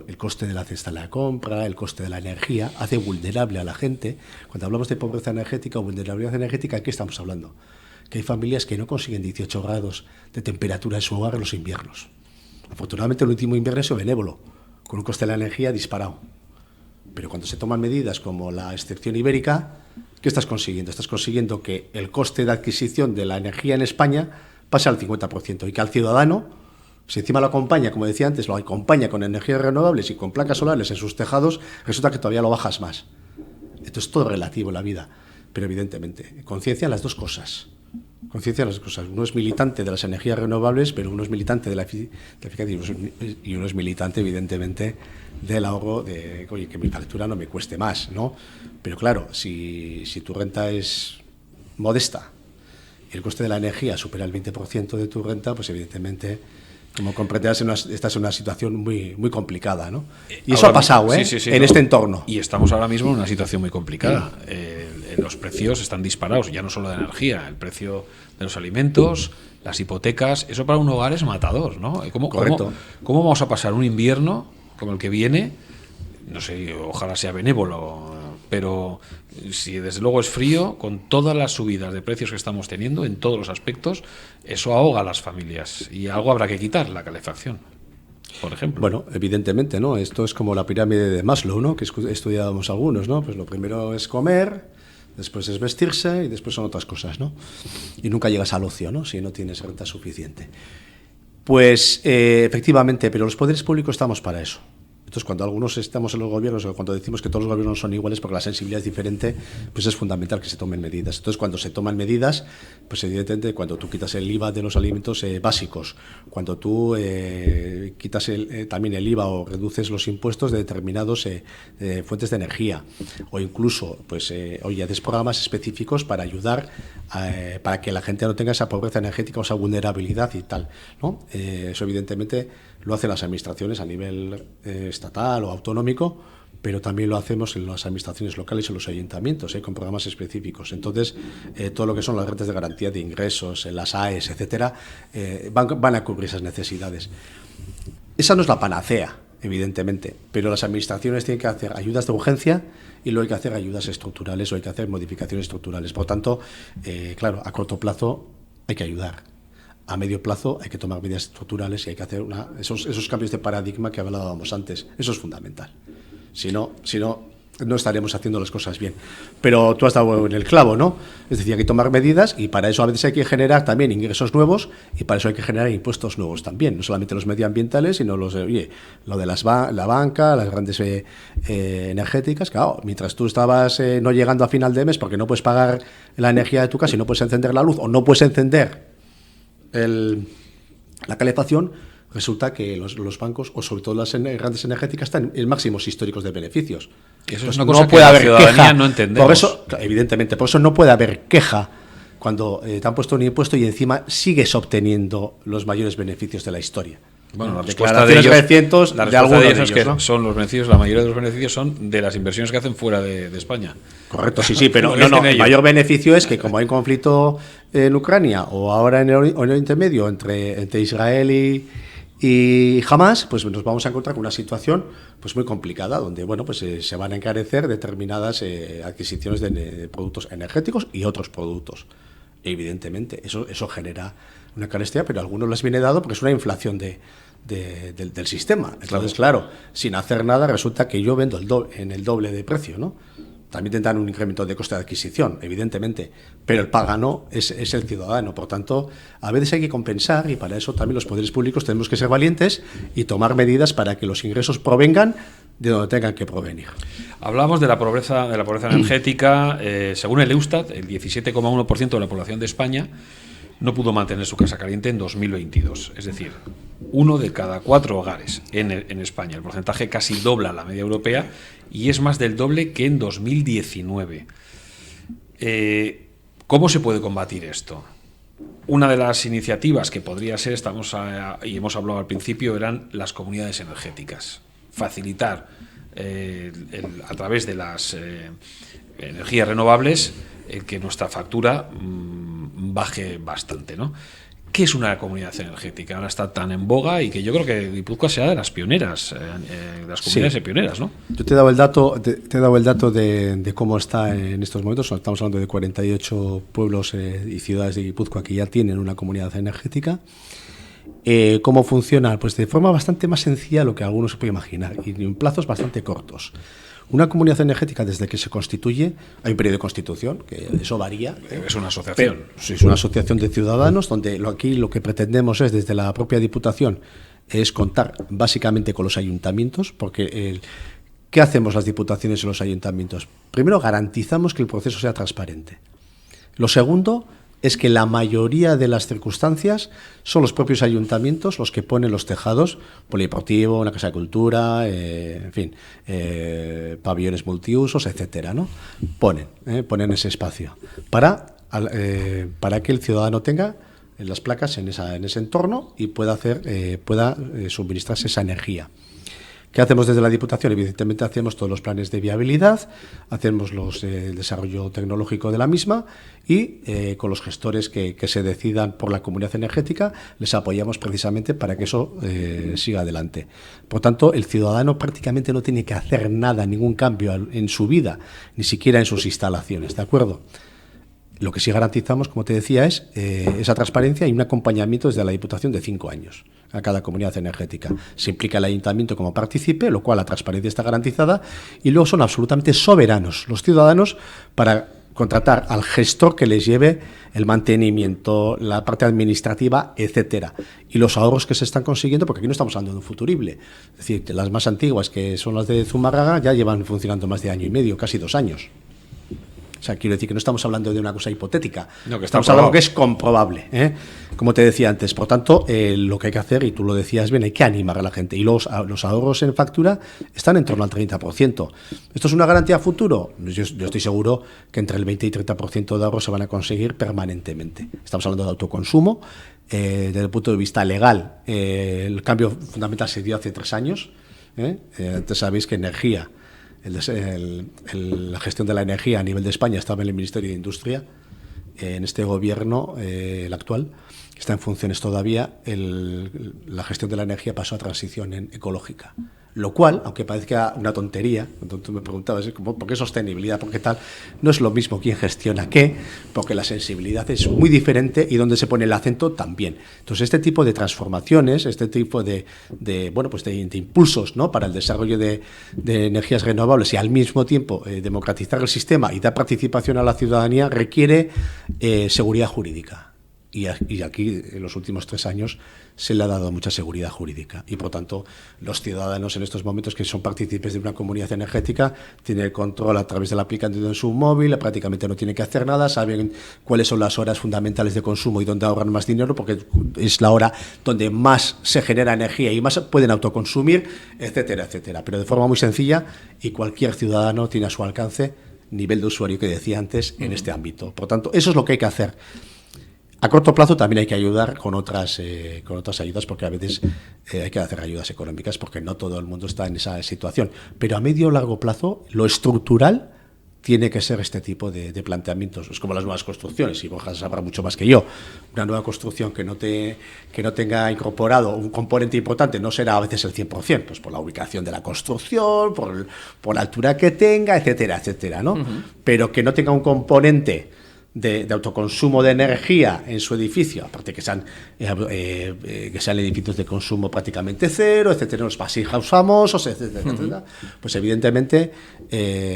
el coste de la cesta de la compra, el coste de la energía, hace vulnerable a la gente. Cuando hablamos de pobreza energética o vulnerabilidad energética, ¿de qué estamos hablando? Que hay familias que no consiguen 18 grados de temperatura en su hogar en los inviernos. Afortunadamente el último invierno ha sido benévolo, con un coste de la energía disparado. Pero cuando se toman medidas como la excepción ibérica, ¿qué estás consiguiendo? Estás consiguiendo que el coste de adquisición de la energía en España pase al 50% y que al ciudadano, si encima lo acompaña, como decía antes, lo acompaña con energías renovables y con placas solares en sus tejados, resulta que todavía lo bajas más. Esto es todo relativo en la vida, pero evidentemente, conciencia en las dos cosas. Conciencia en las dos cosas. Uno es militante de las energías renovables, pero uno es militante de la eficacia y uno es militante, evidentemente, del ahorro, de oye, que mi factura no me cueste más, ¿no? Pero claro, si tu renta es modesta y el coste de la energía supera el 20% de tu renta, pues evidentemente, como comprenderás, estás en una situación muy, muy complicada, ¿no? Y eso ha pasado, sí, en este entorno. Y estamos ahora mismo en una situación muy complicada. Los precios están disparados, ya no solo de energía, el precio de los alimentos, las hipotecas, eso para un hogar es matador, ¿no? Correcto. ¿Cómo vamos a pasar un invierno como el que viene? No sé, ojalá sea benévolo, pero si desde luego es frío, con todas las subidas de precios que estamos teniendo en todos los aspectos, eso ahoga a las familias y algo habrá que quitar, la calefacción, por ejemplo. Bueno, evidentemente, ¿no? Esto es como la pirámide de Maslow, ¿no? Que estudiábamos algunos, ¿no? Pues lo primero es comer, después es vestirse y después son otras cosas, ¿no? Y nunca llegas al ocio, ¿no? Si no tienes renta suficiente. Pues efectivamente, pero los poderes públicos estamos para eso. Entonces, cuando algunos estamos en los gobiernos o cuando decimos que todos los gobiernos son iguales porque la sensibilidad es diferente, pues es fundamental que se tomen medidas. Entonces, cuando se toman medidas, pues evidentemente cuando tú quitas el IVA de los alimentos básicos, cuando tú quitas también el IVA o reduces los impuestos de determinados fuentes de energía, o incluso, pues, hoy haces programas específicos para ayudar para que la gente no tenga esa pobreza energética o esa vulnerabilidad y tal, ¿no? Eso evidentemente lo hacen las administraciones a nivel estatal o autonómico, pero también lo hacemos en las administraciones locales y en los ayuntamientos, con programas específicos. Entonces, todo lo que son las rentas de garantía de ingresos, las AES, etcétera, van a cubrir esas necesidades. Esa no es la panacea, evidentemente, pero las administraciones tienen que hacer ayudas de urgencia y luego hay que hacer ayudas estructurales o hay que hacer modificaciones estructurales. Por tanto, claro, a corto plazo hay que ayudar. A medio plazo hay que tomar medidas estructurales y hay que hacer esos cambios de paradigma que hablábamos antes. Eso es fundamental. Si no estaremos haciendo las cosas bien. Pero tú has dado en el clavo, ¿no? Es decir, hay que tomar medidas y para eso a veces hay que generar también ingresos nuevos y para eso hay que generar impuestos nuevos también. No solamente los medioambientales, sino lo de la banca, las grandes energéticas. Claro, mientras tú estabas no llegando a final de mes porque no puedes pagar la energía de tu casa y no puedes encender la luz o no puedes encender la calefacción, resulta que los bancos, o sobre todo las grandes energéticas, están en máximos históricos de beneficios. Eso es una cosa que la ciudadanía no entendemos. Por eso, evidentemente, por eso no puede haber queja cuando te han puesto un impuesto y encima sigues obteniendo los mayores beneficios de la historia. Bueno, la respuesta de ellos, es que ¿no? Son los beneficios, la mayoría de los beneficios son de las inversiones que hacen fuera de España. Correcto, sí, pero el mayor beneficio es que como hay un conflicto en Ucrania o ahora en el Oriente Medio entre Israel y Hamas, pues nos vamos a encontrar con una situación pues muy complicada donde se van a encarecer determinadas adquisiciones de productos energéticos y otros productos. Evidentemente, eso genera una carestía, pero a algunos les viene dado porque es una inflación del sistema. Entonces, claro, sin hacer nada resulta que yo vendo en el doble de precio, ¿no? También tendrán un incremento de coste de adquisición, evidentemente, pero el pagano es el ciudadano. Por tanto, a veces hay que compensar y para eso también los poderes públicos tenemos que ser valientes y tomar medidas para que los ingresos provengan de donde tengan que provenir. Hablamos de la pobreza energética. Según el Eustat, el 17,1% de la población de España no pudo mantener su casa caliente en 2022. Es decir, 1 de cada 4 hogares en España. El porcentaje casi dobla la media europea y es más del doble que en 2019. ¿Cómo se puede combatir esto? Una de las iniciativas que podría ser, y hemos hablado al principio, eran las comunidades energéticas. Facilitar a través de las energías renovables que nuestra factura baje bastante, ¿no? ¿Qué es una comunidad energética? Ahora está tan en boga y que yo creo que Guipúzcoa sea de las pioneras, de las comunidades pioneras, ¿no? Yo te he dado el dato de cómo está en estos momentos. Estamos hablando de 48 pueblos y ciudades de Guipúzcoa que ya tienen una comunidad energética. ¿Cómo funciona? Pues de forma bastante más sencilla de lo que algunos se puede imaginar y en plazos bastante cortos. Una comunidad energética, desde que se constituye, hay un periodo de constitución, que eso varía. Es una asociación. Es una asociación de ciudadanos, donde aquí lo que pretendemos es, desde la propia Diputación, es contar básicamente con los ayuntamientos, porque ¿qué hacemos las diputaciones y los ayuntamientos? Primero, garantizamos que el proceso sea transparente. Lo segundo es que la mayoría de las circunstancias son los propios ayuntamientos los que ponen los tejados, polideportivo, una casa de cultura, pabellones multiusos, etcétera, ¿no? Ponen ese espacio para que el ciudadano tenga las placas en ese entorno y pueda suministrarse esa energía. ¿Qué hacemos desde la Diputación? Evidentemente hacemos todos los planes de viabilidad, hacemos el desarrollo tecnológico de la misma y con los gestores que se decidan por la comunidad energética les apoyamos precisamente para que eso siga adelante. Por tanto, el ciudadano prácticamente no tiene que hacer nada, ningún cambio en su vida, ni siquiera en sus instalaciones, ¿de acuerdo? Lo que sí garantizamos, como te decía, es esa transparencia y un acompañamiento desde la Diputación de 5 años a cada comunidad energética. Se implica el ayuntamiento como participe, lo cual la transparencia está garantizada, y luego son absolutamente soberanos los ciudadanos para contratar al gestor que les lleve el mantenimiento, la parte administrativa, etcétera. Y los ahorros que se están consiguiendo, porque aquí no estamos hablando de un futurible. Es decir, las más antiguas, que son las de Zumárraga, ya llevan funcionando más de 1 año y medio, casi 2 años. O sea, quiero decir que no estamos hablando de una cosa hipotética, no, que estamos hablando que es comprobable, como te decía antes. Por tanto, lo que hay que hacer, y tú lo decías bien, hay que animar a la gente. Y los ahorros en factura están en torno al 30%. ¿Esto es una garantía a futuro? Yo estoy seguro que entre el 20 y 30% de ahorros se van a conseguir permanentemente. Estamos hablando de autoconsumo. Desde el punto de vista legal, el cambio fundamental se dio hace 3 años. Antes sabéis que energía la gestión de la energía a nivel de España estaba en el Ministerio de Industria. En este gobierno, el actual, que está en funciones todavía, la gestión de la energía pasó a transición ecológica. Lo cual, aunque parezca una tontería, cuando tú me preguntabas ¿por qué sostenibilidad? ¿Por qué tal? No es lo mismo quién gestiona qué, porque la sensibilidad es muy diferente y donde se pone el acento también. Entonces, este tipo de transformaciones, este tipo de impulsos, ¿no?, para el desarrollo de energías renovables y al mismo tiempo democratizar el sistema y dar participación a la ciudadanía requiere seguridad jurídica. Y aquí, en los últimos 3 años, se le ha dado mucha seguridad jurídica. Y, por tanto, los ciudadanos en estos momentos que son partícipes de una comunidad energética tienen el control a través de la aplicación de su móvil, prácticamente no tienen que hacer nada, saben cuáles son las horas fundamentales de consumo y dónde ahorran más dinero, porque es la hora donde más se genera energía y más pueden autoconsumir, etcétera, etcétera. Pero de forma muy sencilla, y cualquier ciudadano tiene a su alcance nivel de usuario que decía antes en este ámbito. Por tanto, eso es lo que hay que hacer. A corto plazo también hay que ayudar con otras ayudas, porque a veces hay que hacer ayudas económicas porque no todo el mundo está en esa situación. Pero a medio o largo plazo, lo estructural tiene que ser este tipo de planteamientos. Es como las nuevas construcciones, y Borja sabrá mucho más que yo. Una nueva construcción que no tenga incorporado un componente importante no será a veces el 100%, pues por la ubicación de la construcción, por la altura que tenga, etcétera, etcétera, ¿no? Pero que no tenga un componente de autoconsumo de energía en su edificio, aparte que sean edificios de consumo prácticamente cero, etcétera, los passive house famosos, etcétera, etcétera, pues evidentemente,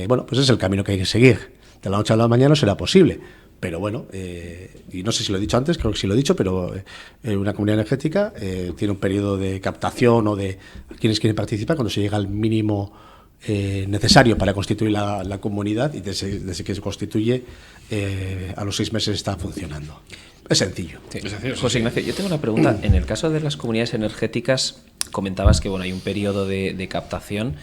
pues es el camino que hay que seguir. De la noche a la mañana no será posible, pero bueno, y no sé si lo he dicho antes, creo que sí lo he dicho, pero una comunidad energética tiene un periodo de captación o de quienes quieren participar cuando se llega al mínimo necesario para constituir la comunidad, y desde que se constituye a los 6 meses está funcionando. Es sencillo. Sí. José Ignacio, yo tengo una pregunta. En el caso de las comunidades energéticas, comentabas que hay un periodo de captación.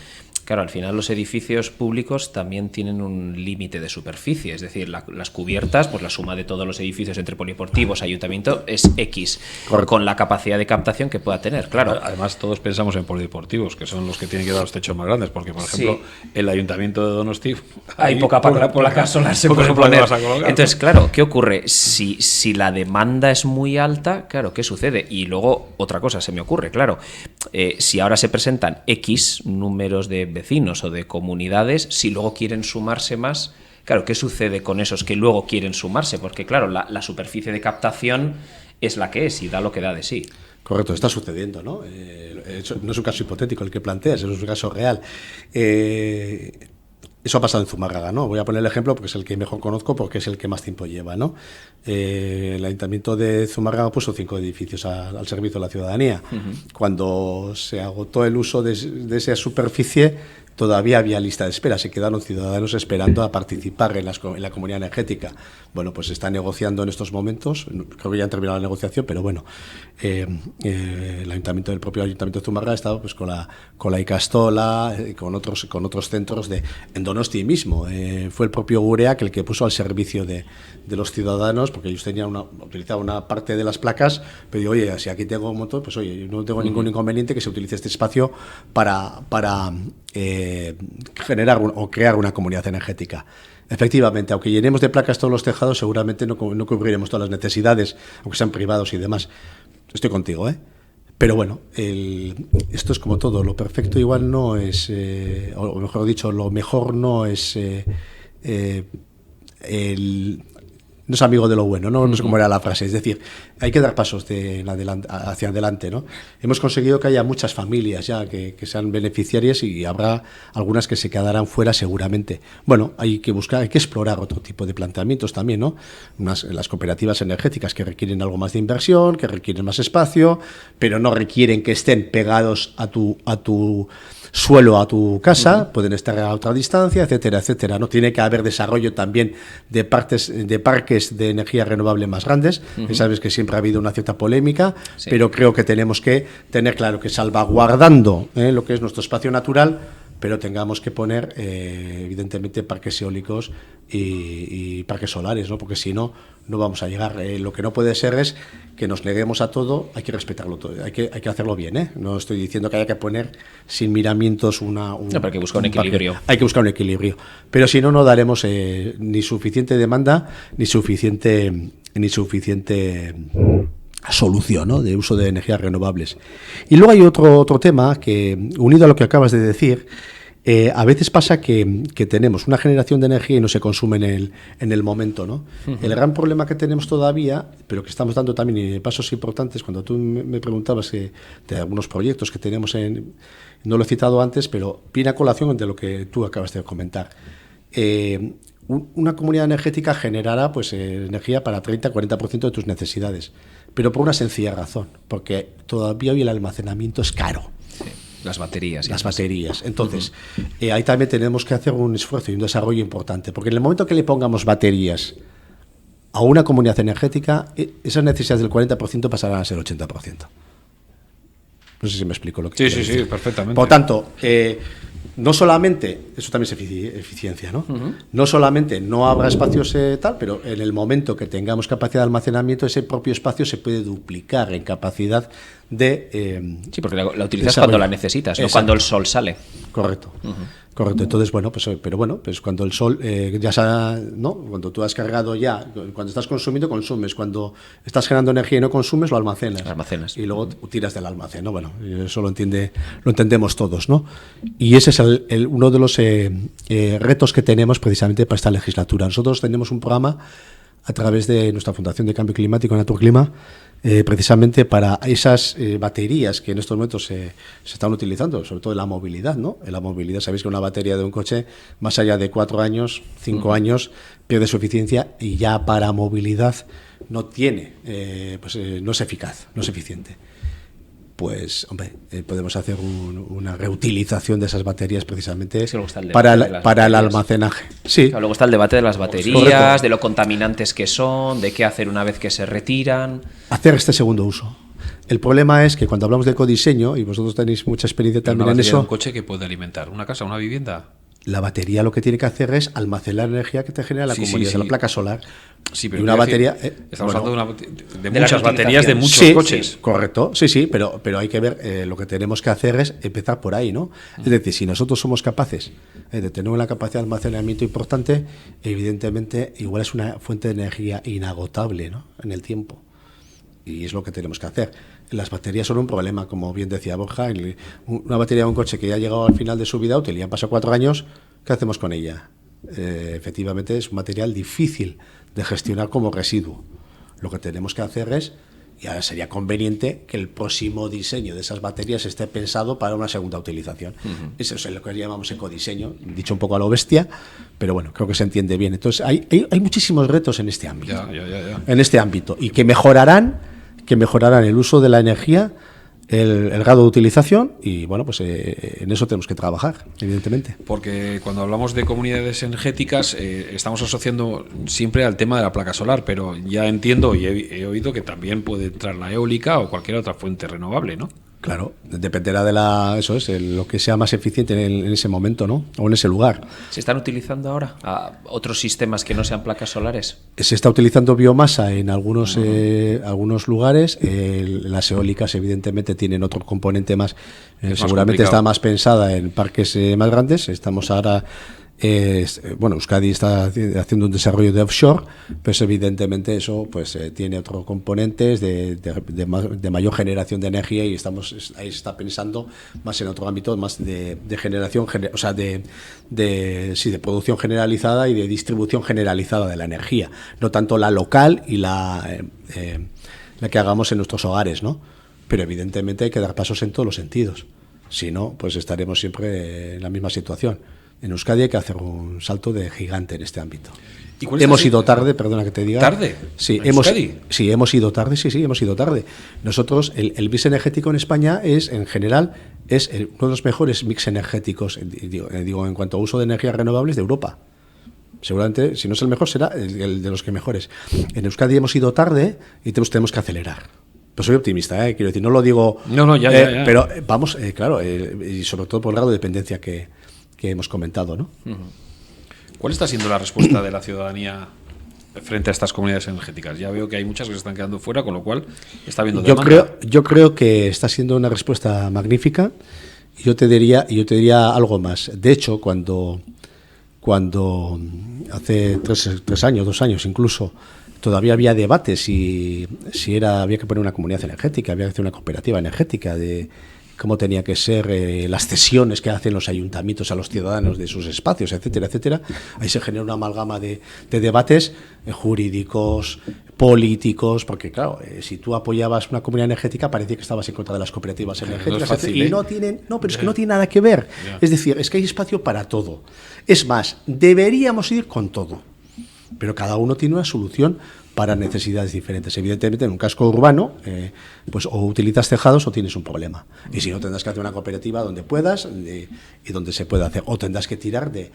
Claro, al final los edificios públicos también tienen un límite de superficie, es decir, las cubiertas, pues la suma de todos los edificios entre polideportivos, ayuntamiento, es X, con la capacidad de captación que pueda tener, claro. Además, todos pensamos en polideportivos, que son los que tienen que dar los techos más grandes, porque, por ejemplo, el ayuntamiento de Donosti... Hay poca placa solar se puede poner. Entonces, claro, ¿qué ocurre? Si la demanda es muy alta, claro, ¿qué sucede? Y luego, otra cosa se me ocurre, claro, si ahora se presentan X números de vecinos o de comunidades, si luego quieren sumarse más, claro, ¿qué sucede con esos que luego quieren sumarse? Porque, claro, la superficie de captación es la que es y da lo que da de sí. Correcto, está sucediendo, ¿no? No es un caso hipotético el que planteas, es un caso real. Eso ha pasado en Zumárraga, ¿no? Voy a poner el ejemplo porque es el que mejor conozco, porque es el que más tiempo lleva, ¿no? El Ayuntamiento de Zumárraga puso 5 edificios al servicio de la ciudadanía. Cuando se agotó el uso de esa superficie, todavía había lista de espera, se quedaron ciudadanos esperando a participar en la comunidad energética. Bueno, pues se está negociando en estos momentos, creo que ya han terminado la negociación, pero bueno, el propio Ayuntamiento de Zumárraga ha estado pues con la Icastola, con otros centros en Donosti mismo. Fue el propio Gureak el que puso al servicio de los ciudadanos, porque ellos utilizaban una parte de las placas, pero digo, oye, si aquí tengo un montón, pues oye, yo no tengo ningún inconveniente que se utilice este espacio para generar o crear una comunidad energética. Efectivamente, aunque llenemos de placas todos los tejados, seguramente no cubriremos todas las necesidades, aunque sean privados y demás. Estoy contigo, ¿eh? Pero bueno, esto es como todo, lo perfecto igual no es, o mejor dicho, lo mejor no es no es amigo de lo bueno, no sé cómo era la frase, es decir, hay que dar pasos hacia adelante, ¿no? Hemos conseguido que haya muchas familias ya que sean beneficiarias y habrá algunas que se quedarán fuera seguramente. Bueno, hay que explorar otro tipo de planteamientos también, ¿no? Las cooperativas energéticas que requieren algo más de inversión, que requieren más espacio, pero no requieren que estén pegados a tu suelo, a tu casa, pueden estar a otra distancia, etcétera, etcétera. No tiene que haber desarrollo también de parques de energía renovable más grandes. Sabes que siempre ha habido una cierta polémica, pero creo que tenemos que tener claro que salvaguardando lo que es nuestro espacio natural, pero tengamos que poner, evidentemente, parques eólicos y parques solares, ¿no? Porque si no, no vamos a llegar. Lo que no puede ser es que nos neguemos a todo, hay que respetarlo todo, hay que hacerlo bien, ¿eh? No estoy diciendo que haya que poner sin miramientos no, pero hay que buscar un equilibrio. Hay que buscar un equilibrio. Pero si no, no daremos ni suficiente demanda, ni suficiente solución, ¿no?, de uso de energías renovables. Y luego hay otro tema que, unido a lo que acabas de decir, a veces pasa que tenemos una generación de energía y no se consume en el momento, ¿no? El gran problema que tenemos todavía, pero que estamos dando también pasos importantes, cuando tú me preguntabas de algunos proyectos que tenemos no lo he citado antes, pero viene a colación de lo que tú acabas de comentar. Una comunidad energética generará pues energía para 30-40% de tus necesidades, pero por una sencilla razón, porque todavía hoy el almacenamiento es caro. Sí, las baterías. Las baterías. Entonces, ahí también tenemos que hacer un esfuerzo y un desarrollo importante, porque en el momento que le pongamos baterías a una comunidad energética, esas necesidades del 40% pasarán a ser 80%. No sé si me explico lo que quiero decir. Sí, perfectamente. Por tanto, no solamente, eso también es eficiencia, ¿no? No solamente no habrá espacios tal, pero en el momento que tengamos capacidad de almacenamiento, ese propio espacio se puede duplicar en capacidad de... sí, porque la utilizas cuando la necesitas, no cuando el sol sale. Correcto. Correcto. Entonces, pues cuando el sol ya sale, ¿no? Cuando tú has cargado ya, cuando estás consumiendo, consumes. Cuando estás generando energía y no consumes, lo almacenas. Y luego tiras del almacén, ¿no? Bueno, eso lo entendemos todos, ¿no? Y ese es uno de los retos que tenemos precisamente para esta legislatura. Nosotros tenemos un programa a través de nuestra Fundación de Cambio Climático, Naturclima, precisamente para esas baterías que en estos momentos se están utilizando, sobre todo en la movilidad, ¿no? En la movilidad, sabéis que una batería de un coche, más allá de 4 años, 5 años, pierde su eficiencia y ya para movilidad no tiene, no es eficaz, no es eficiente. Pues, hombre, podemos hacer una reutilización de esas baterías precisamente para el almacenaje. Sí. Claro, luego está el debate de las baterías, de lo contaminantes que son, de qué hacer una vez que se retiran. Hacer este segundo uso. El problema es que cuando hablamos de ecodiseño, y vosotros tenéis mucha experiencia también en eso... ¿Un coche que puede alimentar? ¿Una casa, una vivienda? La batería lo que tiene que hacer es almacenar la energía que te genera la comunidad de la placa solar. Sí, pero y una batería... estamos hablando de muchas baterías de muchos coches. Sí, correcto, sí, pero hay que ver, lo que tenemos que hacer es empezar por ahí, ¿no? Es decir, si nosotros somos capaces de tener una capacidad de almacenamiento importante, evidentemente igual es una fuente de energía inagotable, ¿no?, en el tiempo. Y es lo que tenemos que hacer. Las baterías son un problema, como bien decía Borja. Una batería de un coche que ya ha llegado al final de su vida útil y han pasado 4 años, ¿qué hacemos con ella? Efectivamente es un material difícil de gestionar como residuo. Lo que tenemos que hacer es, y ahora sería conveniente, que el próximo diseño de esas baterías esté pensado para una segunda utilización. Eso es lo que llamamos ecodiseño, dicho un poco a lo bestia, pero bueno, creo que se entiende bien. Entonces hay muchísimos retos en este ámbito. Ya. En este ámbito, y que mejorarán el uso de la energía, el grado de utilización, y bueno, pues en eso tenemos que trabajar, evidentemente. Porque cuando hablamos de comunidades energéticas estamos asociando siempre al tema de la placa solar, pero ya entiendo y he oído que también puede entrar la eólica o cualquier otra fuente renovable, ¿no? Claro, dependerá de lo que sea más eficiente en ese momento, ¿no? O en ese lugar. ¿Se están utilizando ahora a otros sistemas que no sean placas solares? Se está utilizando biomasa en algunos lugares. Las eólicas, evidentemente, tienen otro componente más. Seguramente está más pensada en parques más grandes. Estamos ahora. Euskadi está haciendo un desarrollo de offshore, pues evidentemente eso pues tiene otros componentes de mayor generación de energía, y ahí se está pensando más en otro ámbito, más de generación, o sea, de producción generalizada y de distribución generalizada de la energía, no tanto la local y la que hagamos en nuestros hogares, ¿no? Pero evidentemente hay que dar pasos en todos los sentidos, si no, pues estaremos siempre en la misma situación. En Euskadi hay que hacer un salto de gigante en este ámbito. Hemos ido tarde, perdona que te diga. ¿Tarde? Sí, hemos ido tarde, hemos ido tarde. Nosotros, el mix energético en España en general, es uno de los mejores mix energéticos, digo, en cuanto a uso de energías renovables de Europa. Seguramente, si no es el mejor, será el de los que mejores. En Euskadi hemos ido tarde y tenemos que acelerar. Pues soy optimista, quiero decir, no lo digo... No, ya. Pero vamos, claro, y sobre todo por el grado de dependencia que hemos comentado, ¿no? ¿Cuál está siendo la respuesta de la ciudadanía frente a estas comunidades energéticas? Ya veo que hay muchas que se están quedando fuera, con lo cual está habiendo demanda. Yo creo que está siendo una respuesta magnífica. Yo te diría algo más. De hecho, cuando hace 2 años incluso, todavía había debates si había que poner una comunidad energética, había que hacer una cooperativa energética, de cómo tenía que ser las cesiones que hacen los ayuntamientos a los ciudadanos de sus espacios, etcétera, etcétera. Ahí se genera una amalgama de debates jurídicos, políticos, porque claro, si tú apoyabas una comunidad energética parecía que estabas en contra de las cooperativas energéticas, no es fácil, y pero es que no tiene nada que ver. Es decir, es que hay espacio para todo. Es más, deberíamos ir con todo, pero cada uno tiene una solución para necesidades diferentes. Evidentemente, en un casco urbano, pues o utilizas tejados o tienes un problema. Y si no, tendrás que hacer una cooperativa donde puedas y donde se pueda hacer. O tendrás que tirar de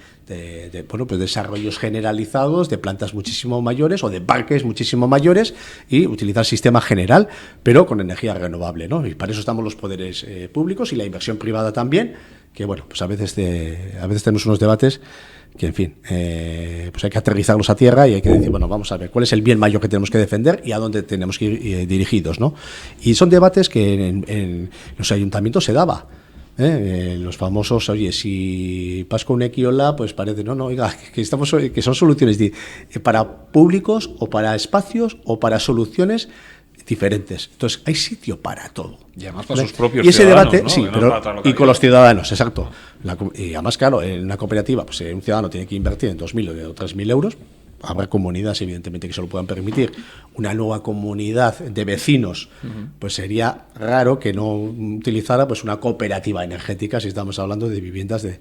desarrollos generalizados, de plantas muchísimo mayores o de parques muchísimo mayores y utilizar sistema general, pero con energía renovable, ¿no? Y para eso estamos los poderes públicos y la inversión privada también, que bueno, pues a veces tenemos unos debates que, en fin, pues hay que aterrizarlos a tierra y hay que decir, bueno, vamos a ver cuál es el bien mayor que tenemos que defender y a dónde tenemos que ir dirigidos, ¿no? Y son debates que en los ayuntamientos se daba. Los famosos, oye, si vas con un Equiola, pues parece, no, oiga, que son soluciones para públicos o para espacios o para soluciones diferentes. Entonces, hay sitio para todo. Y además para sus propios y ese ciudadanos, debate, ¿no? sí, y con los ciudadanos, exacto. Y además, claro, en una cooperativa, pues un ciudadano tiene que invertir en 2.000 o 3.000 euros. Habrá comunidades, evidentemente, que se lo puedan permitir. Una nueva comunidad de vecinos, pues sería raro que no utilizara pues una cooperativa energética si estamos hablando de viviendas de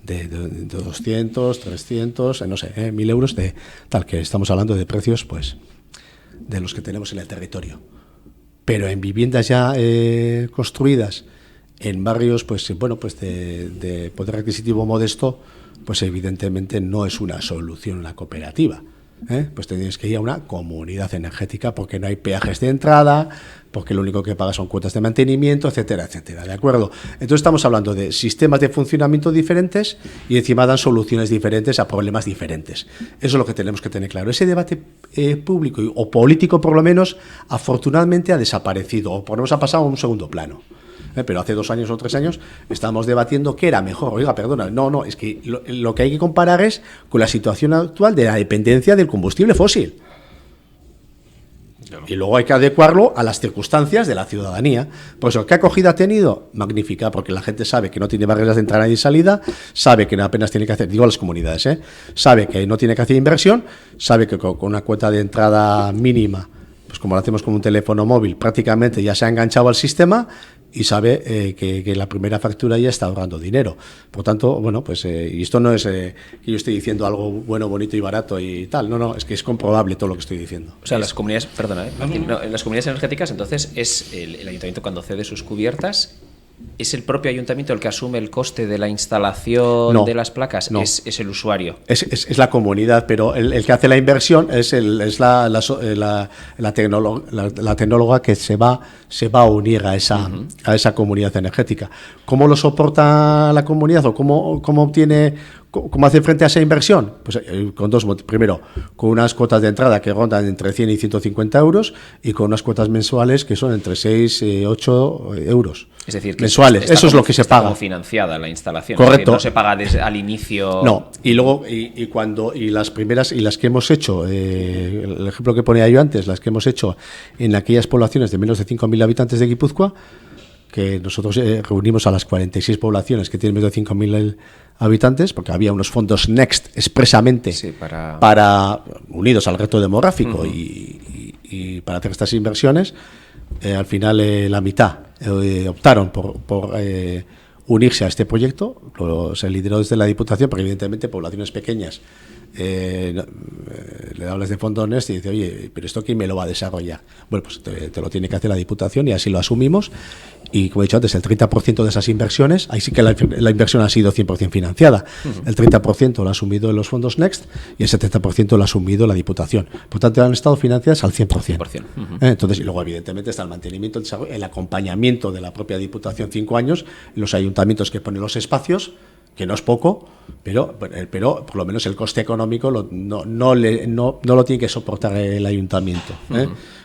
200, 300, no sé, 1.000 euros, de tal, que estamos hablando de precios, pues, de los que tenemos en el territorio. Pero en viviendas ya construidas, en barrios, pues bueno, pues de poder adquisitivo modesto, pues evidentemente no es una solución una cooperativa. Pues tienes que ir a una comunidad energética porque no hay peajes de entrada, porque lo único que pagas son cuotas de mantenimiento, etcétera, etcétera, ¿de acuerdo? Entonces estamos hablando de sistemas de funcionamiento diferentes y encima dan soluciones diferentes a problemas diferentes. Eso es lo que tenemos que tener claro. Ese debate público o político, por lo menos, afortunadamente ha desaparecido, o por lo menos ha pasado a un segundo plano. Pero hace 2 años o 3 años estábamos debatiendo qué era mejor. Oiga, perdona, no, es que lo que hay que comparar es con la situación actual de la dependencia del combustible fósil. Claro. Y luego hay que adecuarlo a las circunstancias de la ciudadanía. Pues ¿qué acogida ha tenido? Magnífica, porque la gente sabe que no tiene barreras de entrada y salida, sabe que apenas tiene que hacer, digo a las comunidades, sabe que no tiene que hacer inversión, sabe que con una cuota de entrada mínima, pues como lo hacemos con un teléfono móvil, prácticamente ya se ha enganchado al sistema y sabe que la primera factura ya está ahorrando dinero. Por tanto, bueno, pues y esto no es que yo estoy diciendo algo bueno, bonito y barato y tal, no, es que es comprobable todo lo que estoy diciendo. O sea, las comunidades, perdona, en las comunidades energéticas, entonces, es el ayuntamiento cuando cede sus cubiertas, ¿es el propio ayuntamiento el que asume el coste de la instalación de las placas? No. ¿Es el usuario? Es la comunidad, pero el que hace la inversión es la tecnóloga que se va a unir a esa comunidad energética. ¿Cómo lo soporta la comunidad o cómo hace frente a esa inversión? Pues con dos motivos. Primero, con unas cuotas de entrada que rondan entre 100 y 150 euros y con unas cuotas mensuales que son entre 6 y 8 euros. Es decir, que mensuales. Eso es lo que se paga. Como financiada la instalación. Correcto. Es decir, no se paga desde al inicio. No. Y luego y las primeras y las que hemos hecho, el ejemplo que ponía yo antes, las que hemos hecho en aquellas poblaciones de menos de 5.000 habitantes de Guipúzcoa, que nosotros reunimos a las 46 poblaciones que tienen menos de 5.000 habitantes, porque había unos fondos Next expresamente para unidos al reto demográfico y para hacer estas inversiones. Al final la mitad optaron por unirse a este proyecto. Se lideró desde la Diputación, porque evidentemente poblaciones pequeñas le hablas de fondos Next y dice, oye, pero ¿esto quién me lo va a desarrollar? Bueno, pues te lo tiene que hacer la Diputación y así lo asumimos. Y como he dicho antes, el 30% de esas inversiones, ahí sí que la inversión ha sido 100% financiada. El 30% lo ha asumido en los fondos Next y el 70% lo ha asumido la Diputación. Por tanto, han estado financiadas al 100%. Entonces, y luego, evidentemente, está el mantenimiento, el acompañamiento de la propia Diputación, 5 años, los ayuntamientos que ponen los espacios, que no es poco, pero por lo menos el coste económico no lo tiene que soportar el ayuntamiento.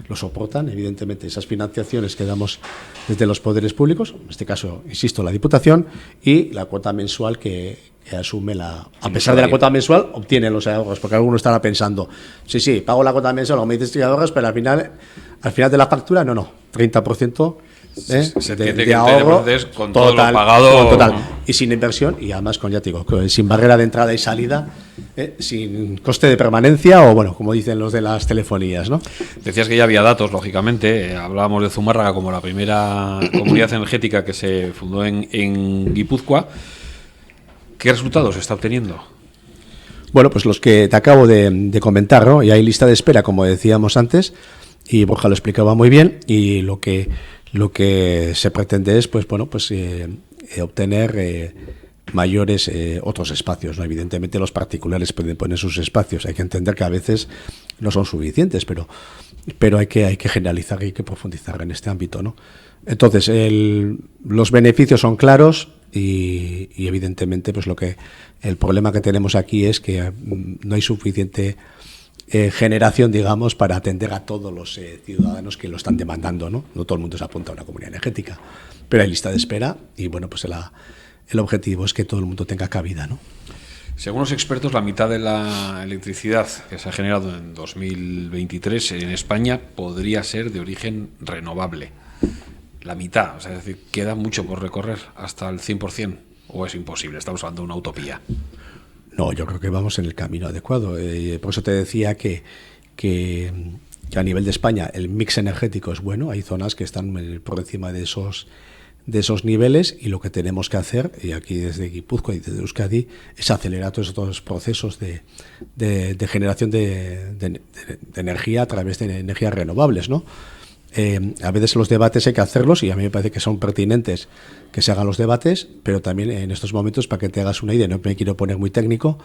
Lo soportan, evidentemente, esas financiaciones que damos desde los poderes públicos, en este caso, insisto, la Diputación, y la cuota mensual que asume a pesar de la cuota mensual, obtienen los ahorros, porque alguno estará pensando, sí, pago la cuota mensual, o me dices que ahorros, pero al final de la factura, no, 30%. Se tiene de ahorro con todo lo pagado total, y sin inversión, y además ya te digo, sin barrera de entrada y salida, sin coste de permanencia, o bueno, como dicen los de las telefonías, ¿no? Decías que ya había datos, lógicamente. Hablábamos de Zumárraga como la primera comunidad energética que se fundó en Guipúzcoa. ¿Qué resultados se está obteniendo? Bueno, pues los que te acabo de comentar, ¿no? Y hay lista de espera, como decíamos antes, y Borja lo explicaba muy bien, y lo que se pretende es obtener mayores otros espacios, ¿no? Evidentemente los particulares pueden poner sus espacios, hay que entender que a veces no son suficientes, pero hay que generalizar y hay que profundizar en este ámbito, ¿no? Entonces los beneficios son claros y evidentemente pues el problema que tenemos aquí es que no hay suficiente generación, digamos, para atender a todos los ciudadanos que lo están demandando, ¿no? No todo el mundo se apunta a una comunidad energética, pero hay lista de espera y, bueno, pues el objetivo es que todo el mundo tenga cabida, ¿no? Según los expertos, la mitad de la electricidad que se ha generado en 2023 en España podría ser de origen renovable. La mitad, o sea, es decir, queda mucho por recorrer hasta el 100%, o es imposible, estamos hablando de una utopía. No, yo creo que vamos en el camino adecuado. Por eso te decía que a nivel de España el mix energético es bueno. Hay zonas que están por encima de esos niveles, y lo que tenemos que hacer, y aquí desde Guipúzcoa y desde Euskadi, es acelerar todos estos procesos de generación de energía a través de energías renovables, ¿no? A veces los debates hay que hacerlos, y a mí me parece que son pertinentes que se hagan los debates, pero también en estos momentos, para que te hagas una idea, no me quiero poner muy técnico,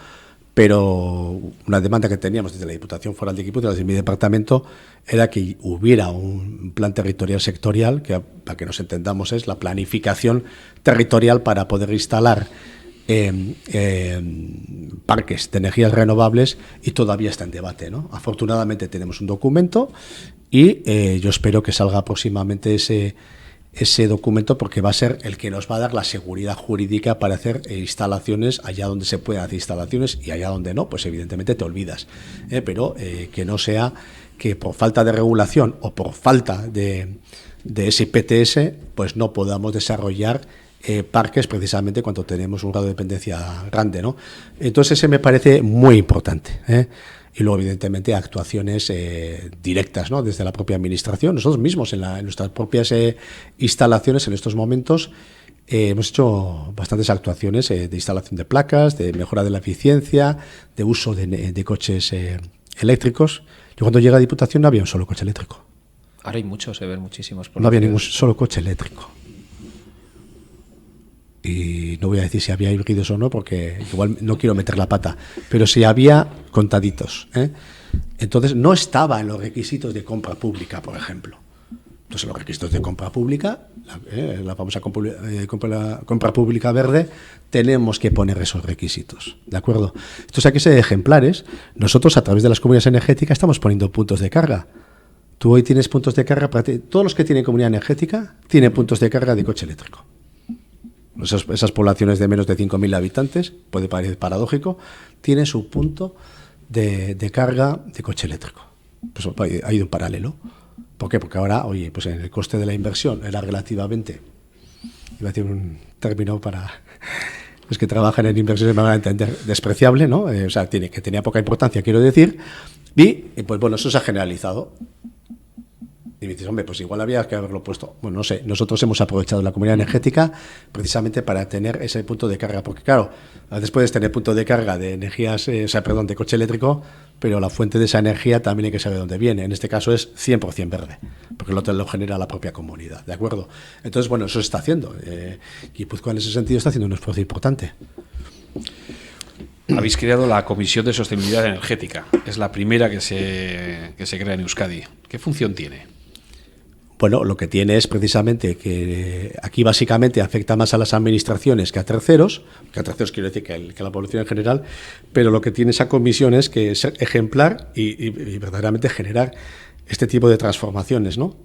pero una demanda que teníamos desde la Diputación Foral de Guipúzcoa, desde mi departamento, era que hubiera un plan territorial sectorial, que para que nos entendamos es la planificación territorial para poder instalar parques de energías renovables, y todavía está en debate, ¿no? Afortunadamente tenemos un documento y yo espero que salga próximamente ese documento, porque va a ser el que nos va a dar la seguridad jurídica para hacer instalaciones allá donde se puedan hacer instalaciones, y allá donde no, pues evidentemente te olvidas, pero que no sea que por falta de regulación o por falta de ese PTS pues no podamos desarrollar parques precisamente cuando tenemos un grado de dependencia grande, ¿no? Entonces ese me parece muy importante, Y luego, evidentemente, actuaciones directas, ¿no? Desde la propia administración. Nosotros mismos, en nuestras propias instalaciones, en estos momentos, hemos hecho bastantes actuaciones de instalación de placas, de mejora de la eficiencia, de uso de coches eléctricos. Yo cuando llegué a Diputación no había un solo coche eléctrico. Ahora hay muchos, se ven muchísimos. No había ningún solo coche eléctrico. Y no voy a decir si había híbridos o no, porque igual no quiero meter la pata, pero si había, contaditos, Entonces no estaba en los requisitos de compra pública, por ejemplo. Entonces los requisitos de compra pública, la famosa compra pública verde, tenemos que poner esos requisitos, ¿de acuerdo? Entonces aquí hay ejemplares. Nosotros, a través de las comunidades energéticas, estamos poniendo puntos de carga. Tú hoy tienes puntos de carga, todos los que tienen comunidad energética tienen puntos de carga de coche eléctrico. Esas poblaciones de menos de 5.000 habitantes, puede parecer paradójico, tienen su punto de carga de coche eléctrico. Pues ha ido en paralelo. ¿Por qué? Porque ahora, oye, pues en el coste de la inversión era relativamente, iba a decir un término para los que trabajan en inversiones, me van a entender, despreciable, ¿no? O sea, que tenía poca importancia, quiero decir, y pues bueno, eso se ha generalizado. Y me dices, hombre, pues igual había que haberlo puesto. Bueno, no sé, nosotros hemos aprovechado la comunidad energética precisamente para tener ese punto de carga, porque claro, a veces puedes tener punto de carga de energías, de coche eléctrico, pero la fuente de esa energía también hay que saber dónde viene. En este caso es 100% verde, porque el otro lo genera la propia comunidad, ¿de acuerdo? Entonces, bueno, eso se está haciendo. Guipúzcoa en ese sentido está haciendo un esfuerzo importante. Habéis creado la Comisión de Sostenibilidad Energética. Es la primera que se crea en Euskadi. ¿Qué función tiene? bueno, lo que tiene es precisamente que aquí básicamente afecta más a las administraciones que a terceros quiero decir que a la población en general, pero lo que tiene esa comisión es que ser ejemplar y verdaderamente generar este tipo de transformaciones, ¿no?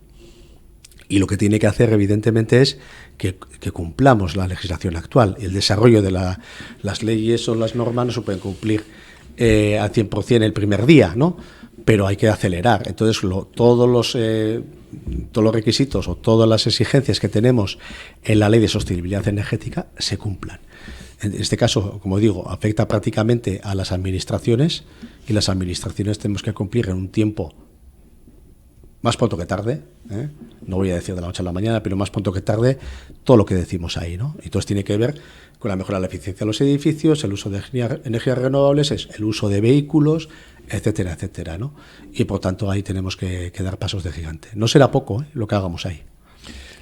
Y lo que tiene que hacer, evidentemente, es que cumplamos la legislación actual. El desarrollo de las leyes o las normas no se pueden cumplir al 100% el primer día, ¿no? Pero hay que acelerar. Entonces, todos los requisitos o todas las exigencias que tenemos en la Ley de Sostenibilidad Energética se cumplan. En este caso, como digo, afecta prácticamente a las administraciones, y las administraciones tenemos que cumplir en un tiempo más pronto que tarde, no voy a decir de la noche a la mañana, pero más pronto que tarde, todo lo que decimos ahí, ¿no? Entonces tiene que ver con la mejora de la eficiencia de los edificios, el uso de energías renovables, el uso de vehículos, etcétera, etcétera, ¿no? Y por tanto ahí tenemos que dar pasos de gigante. No será poco lo que hagamos ahí.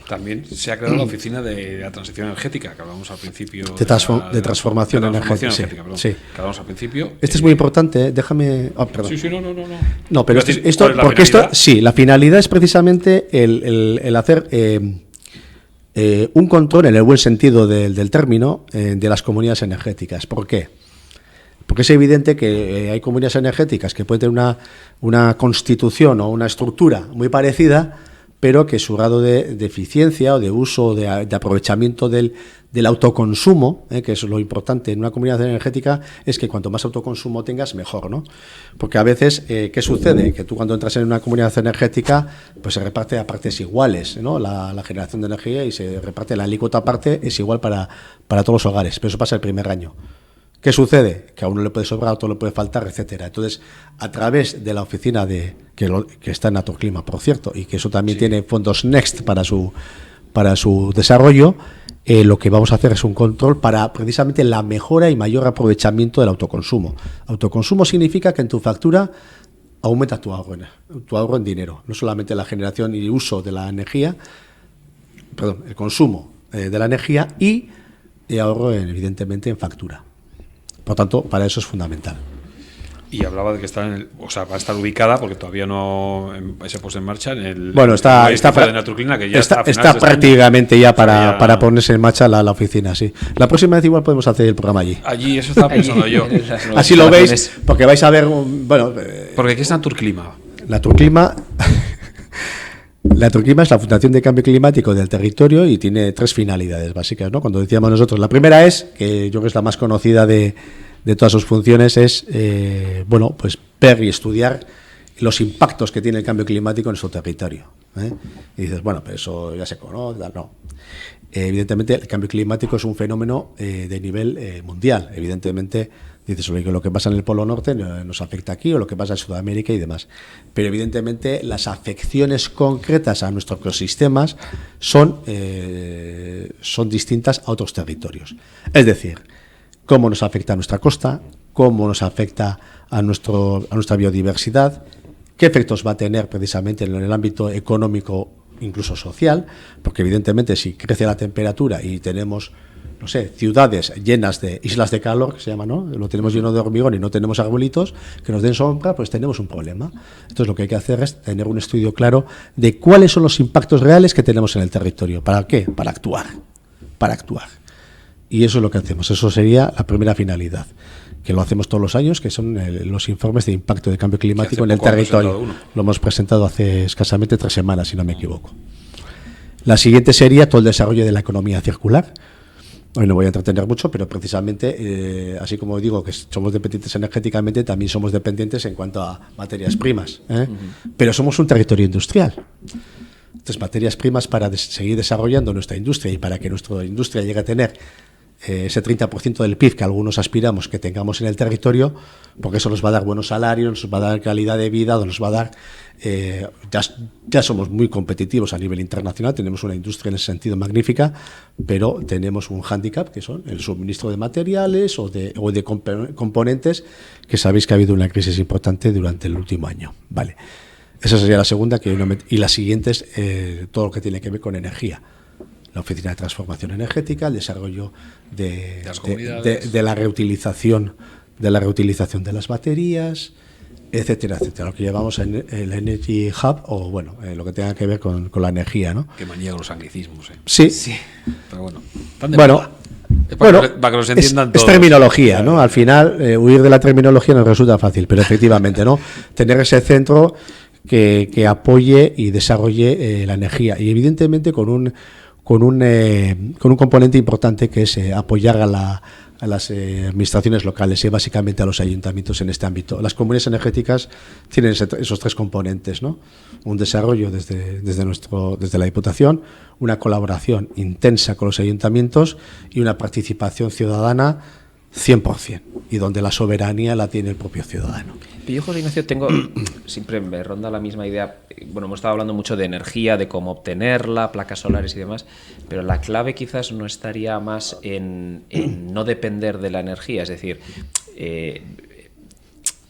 También se ha creado la oficina de la transición energética, que hablamos al principio. De transformación energética. Sí. Que hablamos al principio. Este es muy importante, déjame. Perdón. Sí, no. No, pero la finalidad es precisamente el hacer un control, en el buen sentido del término, de las comunidades energéticas. ¿Por qué? Porque es evidente que hay comunidades energéticas que pueden tener una constitución o una estructura muy parecida, pero que su grado de eficiencia o de uso, de aprovechamiento del autoconsumo, que es lo importante en una comunidad energética, es que cuanto más autoconsumo tengas, mejor, ¿no? Porque a veces, ¿qué sucede? Que tú cuando entras en una comunidad energética, pues se reparte a partes iguales, ¿no? La generación de energía, y se reparte la alícuota parte, es igual para todos los hogares, pero eso pasa el primer año. ¿Qué sucede? Que a uno le puede sobrar, a otro le puede faltar, etcétera. Entonces, a través de la oficina que está en Naturclima, por cierto, y que eso también tiene fondos Next para su desarrollo, lo que vamos a hacer es un control para precisamente la mejora y mayor aprovechamiento del autoconsumo. Autoconsumo significa que en tu factura aumenta tu ahorro en dinero, no solamente la generación y uso de la energía, el consumo de la energía y ahorro evidentemente en factura. Por tanto, para eso es fundamental. Y hablaba de que va a estar ubicada, porque todavía no se puso en marcha en el. Bueno, está de Naturclima, que ya está prácticamente ya para ponerse en marcha la oficina, sí. La próxima vez igual podemos hacer el programa allí. Allí, eso estaba pensando yo. Así lo veis, porque vais a ver, porque ¿qué es Naturclima? Naturclima es la Fundación de Cambio Climático del territorio y tiene 3 finalidades básicas, ¿no? Cuando decíamos nosotros, la primera es, que yo creo que es la más conocida de todas sus funciones, es pues ver y estudiar los impactos que tiene el cambio climático en su territorio. Y dices, bueno, pues eso ya se conoce, no. Evidentemente, el cambio climático es un fenómeno de nivel mundial. Evidentemente, dices, lo que pasa en el Polo Norte nos afecta aquí, o lo que pasa en Sudamérica y demás. Pero evidentemente las afecciones concretas a nuestros ecosistemas son distintas a otros territorios. Es decir, cómo nos afecta a nuestra costa, cómo nos afecta a nuestra biodiversidad, qué efectos va a tener precisamente en el ámbito económico, incluso social, porque evidentemente si crece la temperatura y tenemos, ciudades llenas de islas de calor, que se llama, ¿no? Lo tenemos lleno de hormigón y no tenemos arbolitos que nos den sombra, pues tenemos un problema. Entonces lo que hay que hacer es tener un estudio claro de cuáles son los impactos reales que tenemos en el territorio. ¿Para qué? Para actuar. Y eso es lo que hacemos. Eso sería la primera finalidad, que lo hacemos todos los años, que son los informes de impacto de cambio climático en el territorio. Lo hemos presentado hace escasamente 3 semanas, si no me equivoco. La siguiente sería todo el desarrollo de la economía circular. Hoy no voy a entretener mucho, pero precisamente, así como digo que somos dependientes energéticamente, también somos dependientes en cuanto a materias primas. Pero somos un territorio industrial. Entonces, materias primas para seguir desarrollando nuestra industria y para que nuestra industria llegue a tener ese 30% del PIB que algunos aspiramos que tengamos en el territorio, porque eso nos va a dar buenos salarios, nos va a dar calidad de vida, nos va a dar... ya somos muy competitivos a nivel internacional, tenemos una industria en ese sentido magnífica, pero tenemos un hándicap, que son el suministro de materiales o de componentes, que sabéis que ha habido una crisis importante durante el último año. Vale. Esa sería la segunda, y la siguiente es todo lo que tiene que ver con energía. La Oficina de Transformación Energética, el desarrollo de la reutilización de las baterías, etcétera, etcétera. Lo que llamamos el Energy Hub, o bueno, lo que tenga que ver con la energía, ¿no? Que manía los anglicismos, Sí. Pero bueno, para que los entiendan todos. Es terminología, ¿no? Al final, huir de la terminología nos resulta fácil, pero efectivamente, ¿no? Tener ese centro que apoye y desarrolle la energía. Y evidentemente con un componente importante que es apoyar a las administraciones locales y básicamente a los ayuntamientos en este ámbito. Las comunidades energéticas tienen esos tres componentes, ¿no? Un desarrollo desde la Diputación, una colaboración intensa con los ayuntamientos y una participación ciudadana 100%, y donde la soberanía la tiene el propio ciudadano. Yo, José Ignacio, siempre me ronda la misma idea. Bueno, hemos estado hablando mucho de energía, de cómo obtenerla, placas solares y demás, pero la clave quizás no estaría más en no depender de la energía, es decir,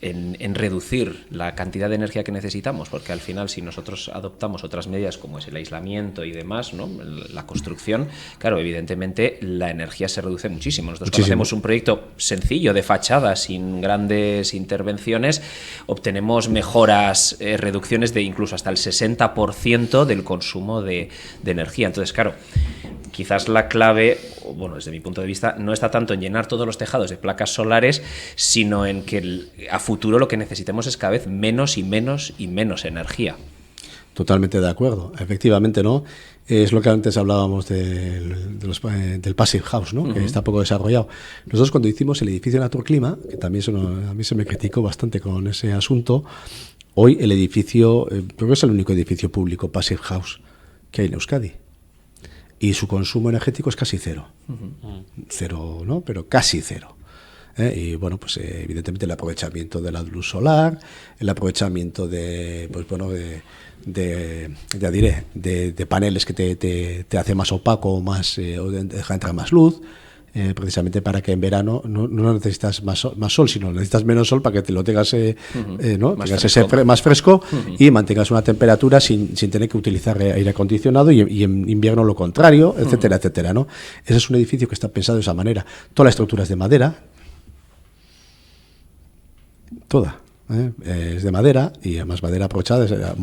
en reducir la cantidad de energía que necesitamos, porque al final, si nosotros adoptamos otras medidas como es el aislamiento y demás, ¿no? La construcción, claro, evidentemente la energía se reduce muchísimo. Nosotros cuando hacemos un proyecto sencillo de fachada, sin grandes intervenciones, obtenemos mejoras, reducciones de incluso hasta el 60% del consumo de energía. Entonces, claro, quizás la clave, bueno, desde mi punto de vista, no está tanto en llenar todos los tejados de placas solares, sino en que a futuro lo que necesitemos es cada vez menos y menos y menos energía. Totalmente de acuerdo, efectivamente, ¿no? Es lo que antes hablábamos del Passive House, ¿no? Que está poco desarrollado. Nosotros cuando hicimos el edificio Naturclima, que también a mí se me criticó bastante con ese asunto, hoy el edificio, creo que es el único edificio público Passive House que hay en Euskadi. Y su consumo energético es casi cero. Cero, ¿no? Pero casi cero. Y bueno, pues evidentemente el aprovechamiento de la luz solar, el aprovechamiento de paneles que te hace más opaco o deja entrar más luz, precisamente para que en verano no necesitas más sol, sino necesitas menos sol para que te lo tengas, más fresco y mantengas una temperatura sin tener que utilizar aire acondicionado y en invierno lo contrario, etcétera, etcétera, ¿no? Ese es un edificio que está pensado de esa manera. Toda la estructura es de madera, toda. Es de madera y además madera aprovechada,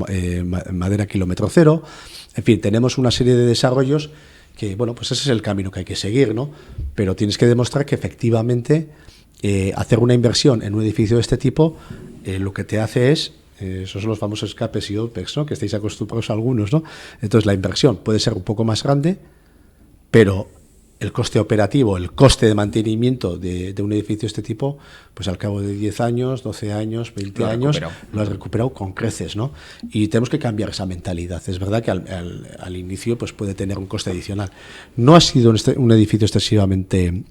madera kilómetro cero. En fin, tenemos una serie de desarrollos que, bueno, pues ese es el camino que hay que seguir, ¿no? Pero tienes que demostrar que efectivamente hacer una inversión en un edificio de este tipo lo que te hace es, esos son los famosos escapes y OPEX, ¿no? Que estáis acostumbrados a algunos, ¿no? Entonces la inversión puede ser un poco más grande, pero el coste operativo, el coste de mantenimiento de un edificio de este tipo, pues al cabo de 10 años, 12 años, 20 años, lo has recuperado con creces, ¿no? Y tenemos que cambiar esa mentalidad. Es verdad que al inicio pues puede tener un coste adicional. No ha sido un edificio excesivamente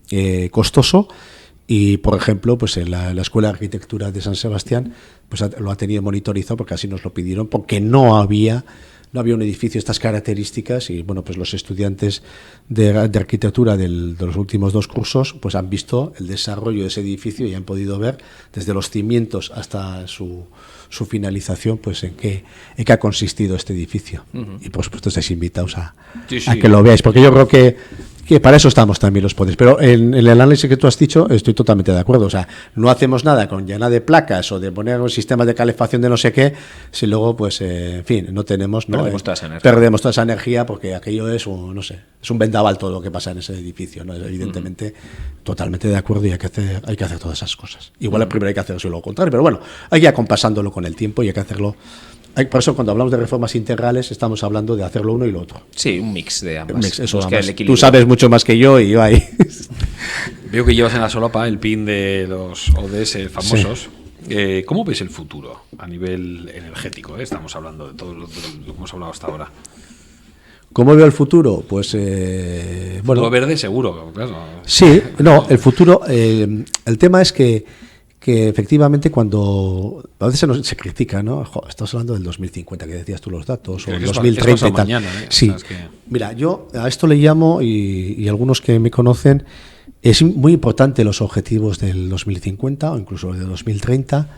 costoso y, por ejemplo, pues en la Escuela de Arquitectura de San Sebastián pues lo ha tenido monitorizado porque así nos lo pidieron, porque no había un edificio de estas características y bueno, pues los estudiantes de arquitectura de los últimos 2 cursos pues han visto el desarrollo de ese edificio y han podido ver desde los cimientos hasta su finalización pues en qué ha consistido este edificio. Y por supuesto estáis invitados a que lo veáis, porque yo creo que para eso estamos también los poderes. Pero en el análisis que tú has dicho estoy totalmente de acuerdo. O sea, no hacemos nada con llenar de placas o de poner un sistema de calefacción de no sé qué, si luego, pues, en fin, no tenemos... Perdemos toda esa energía porque aquello es un vendaval todo lo que pasa en ese edificio, ¿no? Evidentemente, totalmente de acuerdo y hay que hacer todas esas cosas. Igual primero hay que hacer eso y lo contrario, pero bueno, hay que ir acompasándolo con el tiempo y hay que hacerlo... Por eso cuando hablamos de reformas integrales estamos hablando de hacerlo uno y lo otro. Sí, un mix de ambas. Tú sabes mucho más que yo y yo ahí. Veo que llevas en la solapa el pin de los ODS famosos. Sí. ¿Cómo ves el futuro a nivel energético? Estamos hablando de todo lo que hemos hablado hasta ahora. ¿Cómo veo el futuro? Pues, bueno... Futuro verde seguro, claro. Sí, no, el futuro... el tema es que efectivamente cuando a veces se critica, ¿no? Estás hablando del 2050 que decías tú los datos, o el 2030 y tal. Mañana, sí. O sea, Mira, yo a esto le llamo y algunos que me conocen, es muy importante los objetivos del 2050 o incluso del 2030,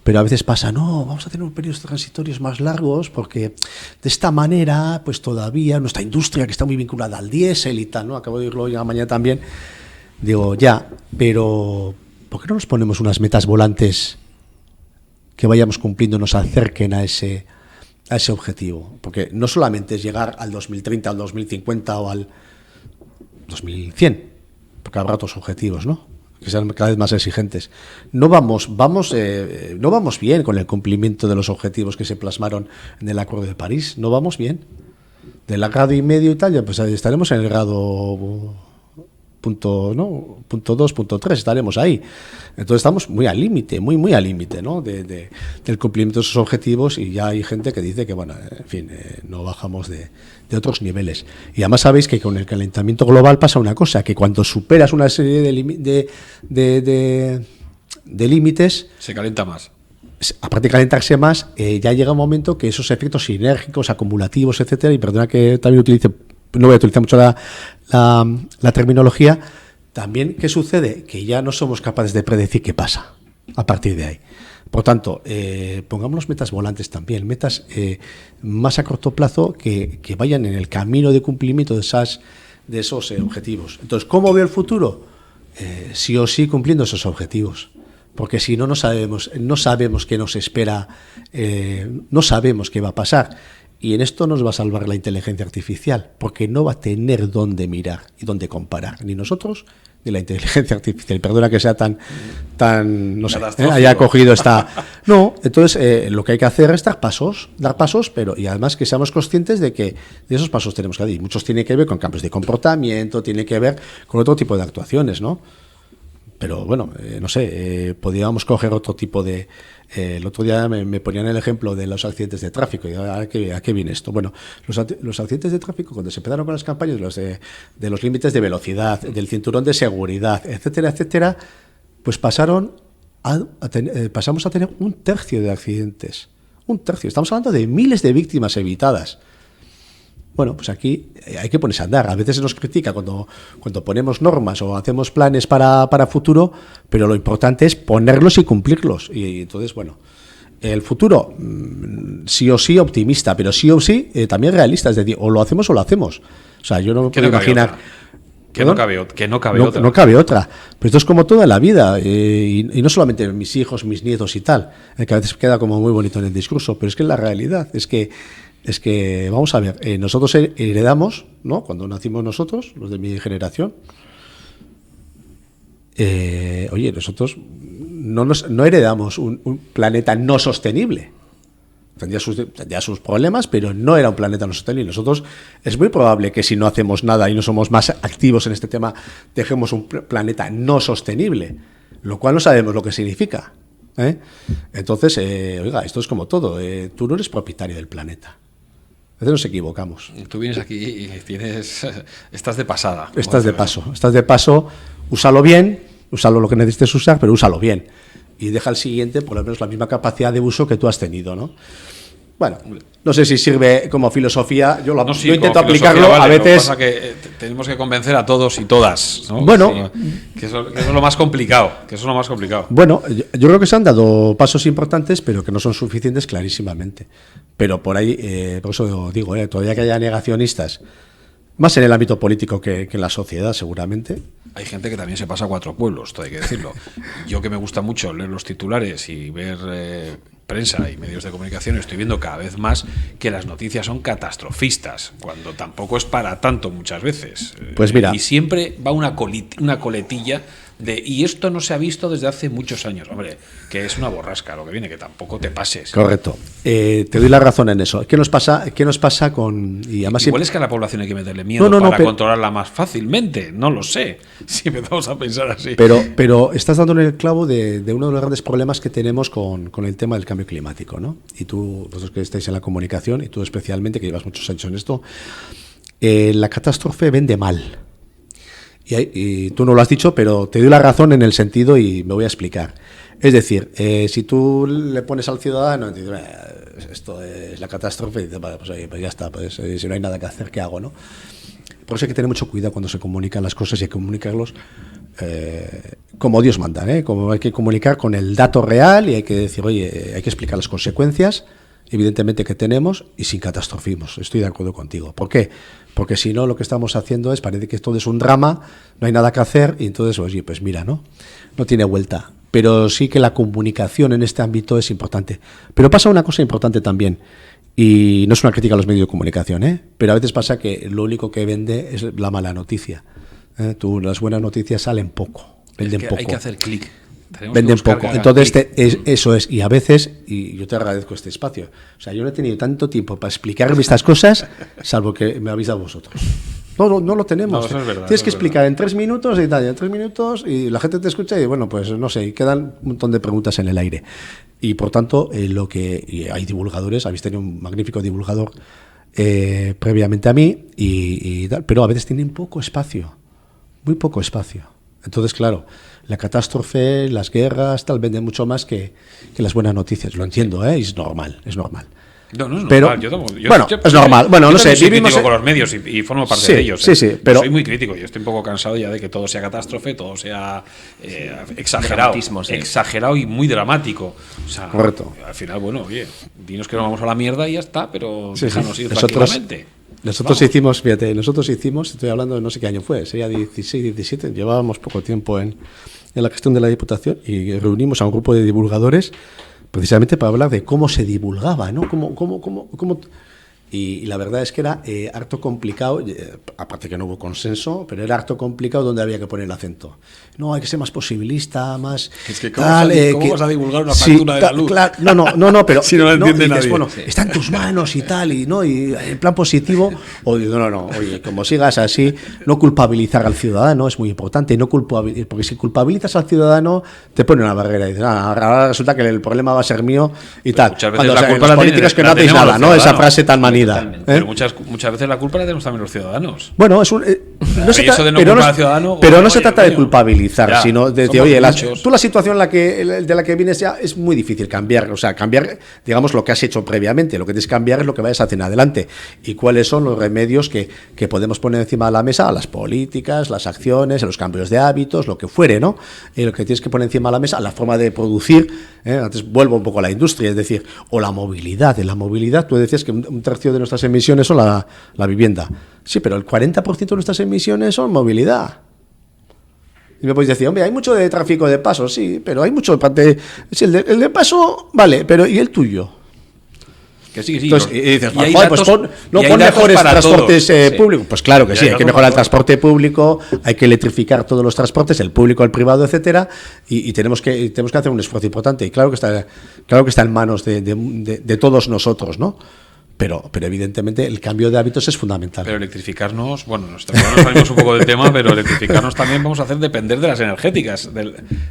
pero a veces pasa, no, vamos a tener periodos transitorios más largos porque de esta manera, pues todavía nuestra industria que está muy vinculada al diésel y tal, ¿no? Acabo de oírlo hoy a la mañana también, digo, ya, pero ¿por qué no nos ponemos unas metas volantes que vayamos cumpliendo nos acerquen a ese objetivo. Porque no solamente es llegar al 2030, al 2050 o al 2100, porque habrá otros objetivos, ¿no?, que sean cada vez más exigentes. No vamos bien con el cumplimiento de los objetivos que se plasmaron en el Acuerdo de París. No vamos bien. Del grado y medio y tal, ya pues estaremos en el grado punto 2, punto 3, estaremos ahí. Entonces estamos muy al límite, muy al límite, ¿no?, del cumplimiento de esos objetivos, y ya hay gente que dice que, bueno, en fin, no bajamos de otros niveles. Y además sabéis que con el calentamiento global pasa una cosa, que cuando superas una serie de límites, se calienta más. Aparte de calentarse más, ya llega un momento que esos efectos sinérgicos, acumulativos, etcétera, y perdona que también no voy a utilizar mucho la terminología, también, ¿qué sucede? Que ya no somos capaces de predecir qué pasa a partir de ahí. Por tanto, pongámonos metas volantes también, metas más a corto plazo que vayan en el camino de cumplimiento de esos objetivos. Entonces, ¿cómo veo el futuro? Sí o sí cumpliendo esos objetivos. Porque si no, no sabemos qué nos espera, no sabemos qué va a pasar. Y en esto nos va a salvar la inteligencia artificial, porque no va a tener dónde mirar y dónde comparar, ni nosotros ni la inteligencia artificial. Perdona que sea tan no sé, haya cogido esta... No, entonces lo que hay que hacer es dar pasos, pero y además que seamos conscientes de que de esos pasos tenemos que dar. Y muchos tienen que ver con cambios de comportamiento, tiene que ver con otro tipo de actuaciones, ¿no? Pero bueno, no sé, podríamos coger otro tipo de... el otro día me ponían el ejemplo de los accidentes de tráfico. ¿Y a qué viene esto? Bueno, los accidentes de tráfico, cuando se empezaron con las campañas de los límites de velocidad, del cinturón de seguridad, etcétera, etcétera, pues pasamos a tener un tercio de accidentes. Un tercio. Estamos hablando de miles de víctimas evitadas. Bueno, pues aquí hay que ponerse a andar. A veces se nos critica cuando ponemos normas o hacemos planes para futuro, pero lo importante es ponerlos y cumplirlos. Y entonces, bueno, el futuro sí o sí optimista, pero sí o sí también realista. Es decir, o lo hacemos o lo hacemos. O sea, yo no me puedo imaginar... Que no cabe otra. No cabe otra. Pero esto es como toda la vida. Y no solamente mis hijos, mis nietos y tal, que a veces queda como muy bonito en el discurso, pero es que la realidad es que, vamos a ver, nosotros heredamos, ¿no?, cuando nacimos nosotros, los de mi generación, nosotros no heredamos un planeta no sostenible. Tendría sus problemas, pero no era un planeta no sostenible. Nosotros es muy probable que si no hacemos nada y no somos más activos en este tema, dejemos un planeta no sostenible, lo cual no sabemos lo que significa. Entonces, esto es como todo. Tú no eres propietario del planeta. A veces nos equivocamos. Tú vienes aquí y estás de pasada. Estás de paso, úsalo bien, úsalo lo que necesites usar, pero úsalo bien. Y deja al siguiente por lo menos la misma capacidad de uso que tú has tenido, ¿no? Bueno, no sé si sirve como filosofía, yo intento aplicarlo, vale, a veces... Lo que pasa es que tenemos que convencer a todos y todas, ¿no? Bueno... Que eso es lo más complicado, Bueno, yo creo que se han dado pasos importantes, pero que no son suficientes clarísimamente. Pero por ahí, por eso digo, todavía que haya negacionistas, más en el ámbito político que en la sociedad, seguramente... Hay gente que también se pasa a cuatro pueblos, todo hay que decirlo. Yo, que me gusta mucho leer los titulares y ver prensa y medios de comunicación, estoy viendo cada vez más que las noticias son catastrofistas, cuando tampoco es para tanto muchas veces. Pues mira, y siempre va una coletilla de ¿y esto no se ha visto desde hace muchos años? Hombre, que es una borrasca lo que viene, que tampoco te pases. Correcto. Te doy la razón en eso. ¿Qué nos pasa con...? Y además igual es que a la población hay que meterle miedo para controlarla más fácilmente. No lo sé, si empezamos a pensar así. Pero estás dando en el clavo de uno de los grandes problemas que tenemos con el tema del cambio climático, ¿no? Y tú, vosotros que estáis en la comunicación, y tú especialmente, que llevas muchos años en esto, la catástrofe vende mal. Y tú no lo has dicho, pero te doy la razón en el sentido y me voy a explicar. Es decir, si tú le pones al ciudadano, esto es la catástrofe, y dices, vale, pues ya está, pues, si no hay nada que hacer, ¿qué hago, no? Por eso hay que tener mucho cuidado cuando se comunican las cosas y hay que comunicarlos como Dios manda, como hay que comunicar con el dato real y hay que decir, oye, hay que explicar las consecuencias, evidentemente, que tenemos y sin catastrofismos. Estoy de acuerdo contigo. ¿Por qué? Porque si no, lo que estamos haciendo parece que todo es un drama, no hay nada que hacer y entonces, oye, pues mira, no tiene vuelta. pero sí que la comunicación en este ámbito es importante. Pero pasa una cosa importante también, y no es una crítica a los medios de comunicación, pero a veces pasa que lo único que vende es la mala noticia. Las buenas noticias salen poco, venden poco. Hay que hacer clic. Venden poco. Entonces, eso es. Y a veces, y yo te agradezco este espacio, o sea, yo no he tenido tanto tiempo para explicarme estas cosas, salvo que me habéis dado vosotros. No lo tenemos. No, eso es verdad, Tienes que explicar en 3 minutos y tal, en 3 minutos, y la gente te escucha y bueno, pues no sé, y quedan un montón de preguntas en el aire. Y por tanto, y hay divulgadores, habéis tenido un magnífico divulgador previamente a mí, y tal, pero a veces tienen poco espacio, muy poco espacio. Entonces, claro, la catástrofe, las guerras, tal, venden mucho más que las buenas noticias. Lo entiendo, es normal, es normal. No, no es pero, normal. Bueno, es normal. Bueno, no sé, soy vivimos crítico con los medios y formo parte de ellos. Sí, pero soy muy crítico. Yo estoy un poco cansado ya de que todo sea catástrofe, todo sea exagerado, sí. exagerado y muy dramático. O sea, correcto. Al final, bueno, oye, dinos que nos vamos a la mierda y ya está, pero sí, déjanos ir nosotros tranquilamente. hicimos, estoy hablando de no sé qué año fue, sería 16, 17, llevábamos poco tiempo en la gestión de la Diputación y reunimos a un grupo de divulgadores precisamente para hablar de cómo se divulgaba, ¿no? Y la verdad es que era harto complicado, aparte que no hubo consenso, pero era harto complicado donde había que poner el acento. No, hay que ser más posibilista, más... Es que ¿cómo vas a divulgar una factura de la luz? Claro, no, pero... si no lo entiende nadie. Bueno, está en tus manos y tal, y en plan positivo, oye, como sigas así, no culpabilizar al ciudadano es muy importante, porque si culpabilizas al ciudadano, te pone una barrera y dices, ahora resulta que el problema va a ser mío y pero tal. Muchas veces Cuando la culpa los políticos que no hacéis nada, ¿no? Esa frase tan manida. Pero muchas veces la culpa la tenemos también los ciudadanos. Bueno, pero no se trata de culpabilizar, sino de decir, oye, tú la situación de la que vienes ya es muy difícil cambiar. O sea, cambiar, digamos, lo que has hecho previamente. Lo que tienes que cambiar es lo que vayas a hacer en adelante. Y cuáles son los remedios que podemos poner encima de la mesa, las políticas, las acciones, los cambios de hábitos, lo que fuere, ¿no? Lo que tienes que poner encima de la mesa, la forma de producir. Antes vuelvo un poco a la industria, es decir, o la movilidad. En la movilidad, tú decías que un tercio de nuestras emisiones son la vivienda. Sí, pero el 40% de nuestras emisiones son movilidad. Y me podéis decir, hombre, hay mucho de tráfico de paso, sí, pero hay mucho parte. Sí, el de paso, vale, pero ¿y el tuyo? Que sí. Entonces, y dices, y pues pon mejores transportes públicos. Pues claro que sí, hay que mejorar el transporte público, hay que electrificar todos los transportes, el público, el privado, etcétera, y tenemos que hacer un esfuerzo importante. Y claro que está en manos de todos nosotros, ¿no? Pero evidentemente el cambio de hábitos es fundamental. Pero electrificarnos, bueno, nos salimos un poco del tema, pero electrificarnos también vamos a hacer depender de las energéticas,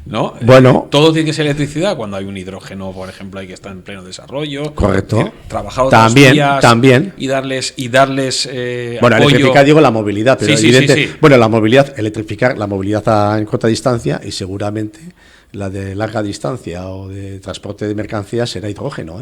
¿no? Bueno, todo tiene que ser electricidad. Cuando hay un hidrógeno, por ejemplo, hay que estar en pleno desarrollo. Correcto. Trabajar también y darles bueno, apoyo. Electrificar, digo, la movilidad, pero sí. Bueno, la movilidad, electrificar la movilidad en corta distancia y seguramente la de larga distancia o de transporte de mercancías será hidrógeno,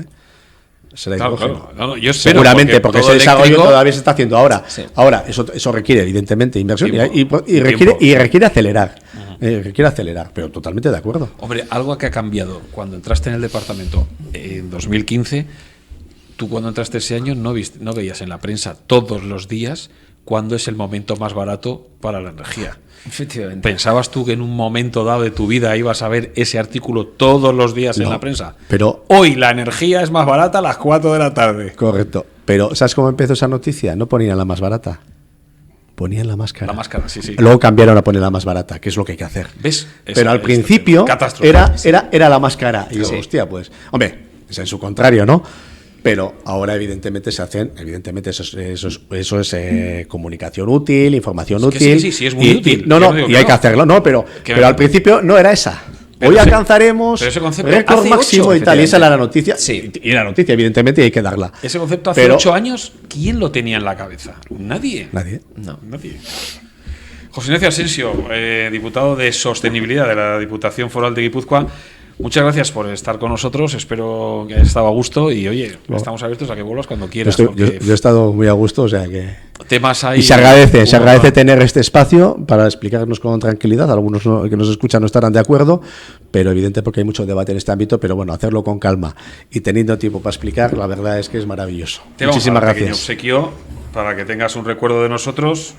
será hidrógeno. Claro. No, yo espero, seguramente, porque ese desarrollo todavía se está haciendo ahora. Sí. Ahora, eso requiere evidentemente inversión y requiere acelerar. Requiere acelerar, pero totalmente de acuerdo. Hombre, algo que ha cambiado cuando entraste en el departamento en 2015, tú cuando entraste ese año no veías en la prensa todos los días cuándo es el momento más barato para la energía. Efectivamente. ¿Pensabas tú que en un momento dado de tu vida ibas a ver ese artículo todos los días en la prensa? Pero hoy la energía es más barata a las 4 de la tarde. Correcto. Pero ¿sabes cómo empezó esa noticia? No ponían la más barata. Ponían la más cara. La más cara, sí. Luego cambiaron a poner la más barata, que es lo que hay que hacer. ¿Ves? Pero al principio era la más cara. Y digo, hostia, pues, hombre, es en su contrario, ¿no? Pero ahora evidentemente eso es comunicación útil, información útil. Sí, es muy útil. Y hay que hacerlo, pero al principio no era esa. Hoy alcanzaremos récord máximo y tal, y esa era la noticia. Sí. Y la noticia, evidentemente, hay que darla. Ese concepto hace 8 años, ¿quién lo tenía en la cabeza? Nadie. Nadie. José Ignacio Asensio, diputado de Sostenibilidad de la Diputación Foral de Guipúzcoa. Muchas gracias por estar con nosotros, espero que hayas estado a gusto y oye, estamos abiertos a que vuelvas cuando quieras. Yo he estado muy a gusto, o sea que... Temas ahí, y se agradece tener este espacio para explicarnos con tranquilidad. Algunos que nos escuchan no estarán de acuerdo, pero evidente porque hay mucho debate en este ámbito, pero bueno, hacerlo con calma y teniendo tiempo para explicar, la verdad es que es maravilloso. Muchísimas gracias. Obsequio para que tengas un recuerdo de nosotros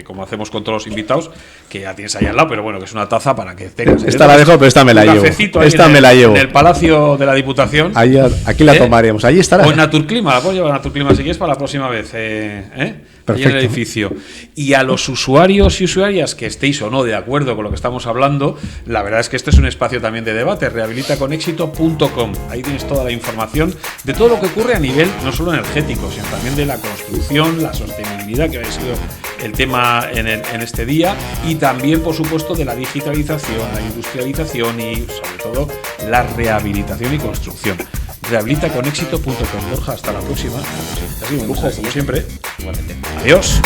como hacemos con todos los invitados, que ya tienes ahí al lado, pero bueno, que es una taza para que tengas. Esta la dejo, pero esta me la llevo. Esta me la llevo. En el Palacio de la Diputación. Ahí, aquí la tomaremos. Allí estará. O en Naturclima, la puedo llevar a Naturclima si quieres para la próxima vez. Ahí en el edificio. Y a los usuarios y usuarias que estéis o no de acuerdo con lo que estamos hablando, la verdad es que este es un espacio también de debate, rehabilitaconexito.com. Ahí tienes toda la información de todo lo que ocurre a nivel no solo energético, sino también de la construcción, la sostenibilidad, que ha sido el tema en este día, y también, por supuesto, de la digitalización, la industrialización y, sobre todo, la rehabilitación y construcción. Rehabilitaconexito.com. Borja, hasta la próxima. Ha sido un lujo, como siempre. Igualmente. Adiós.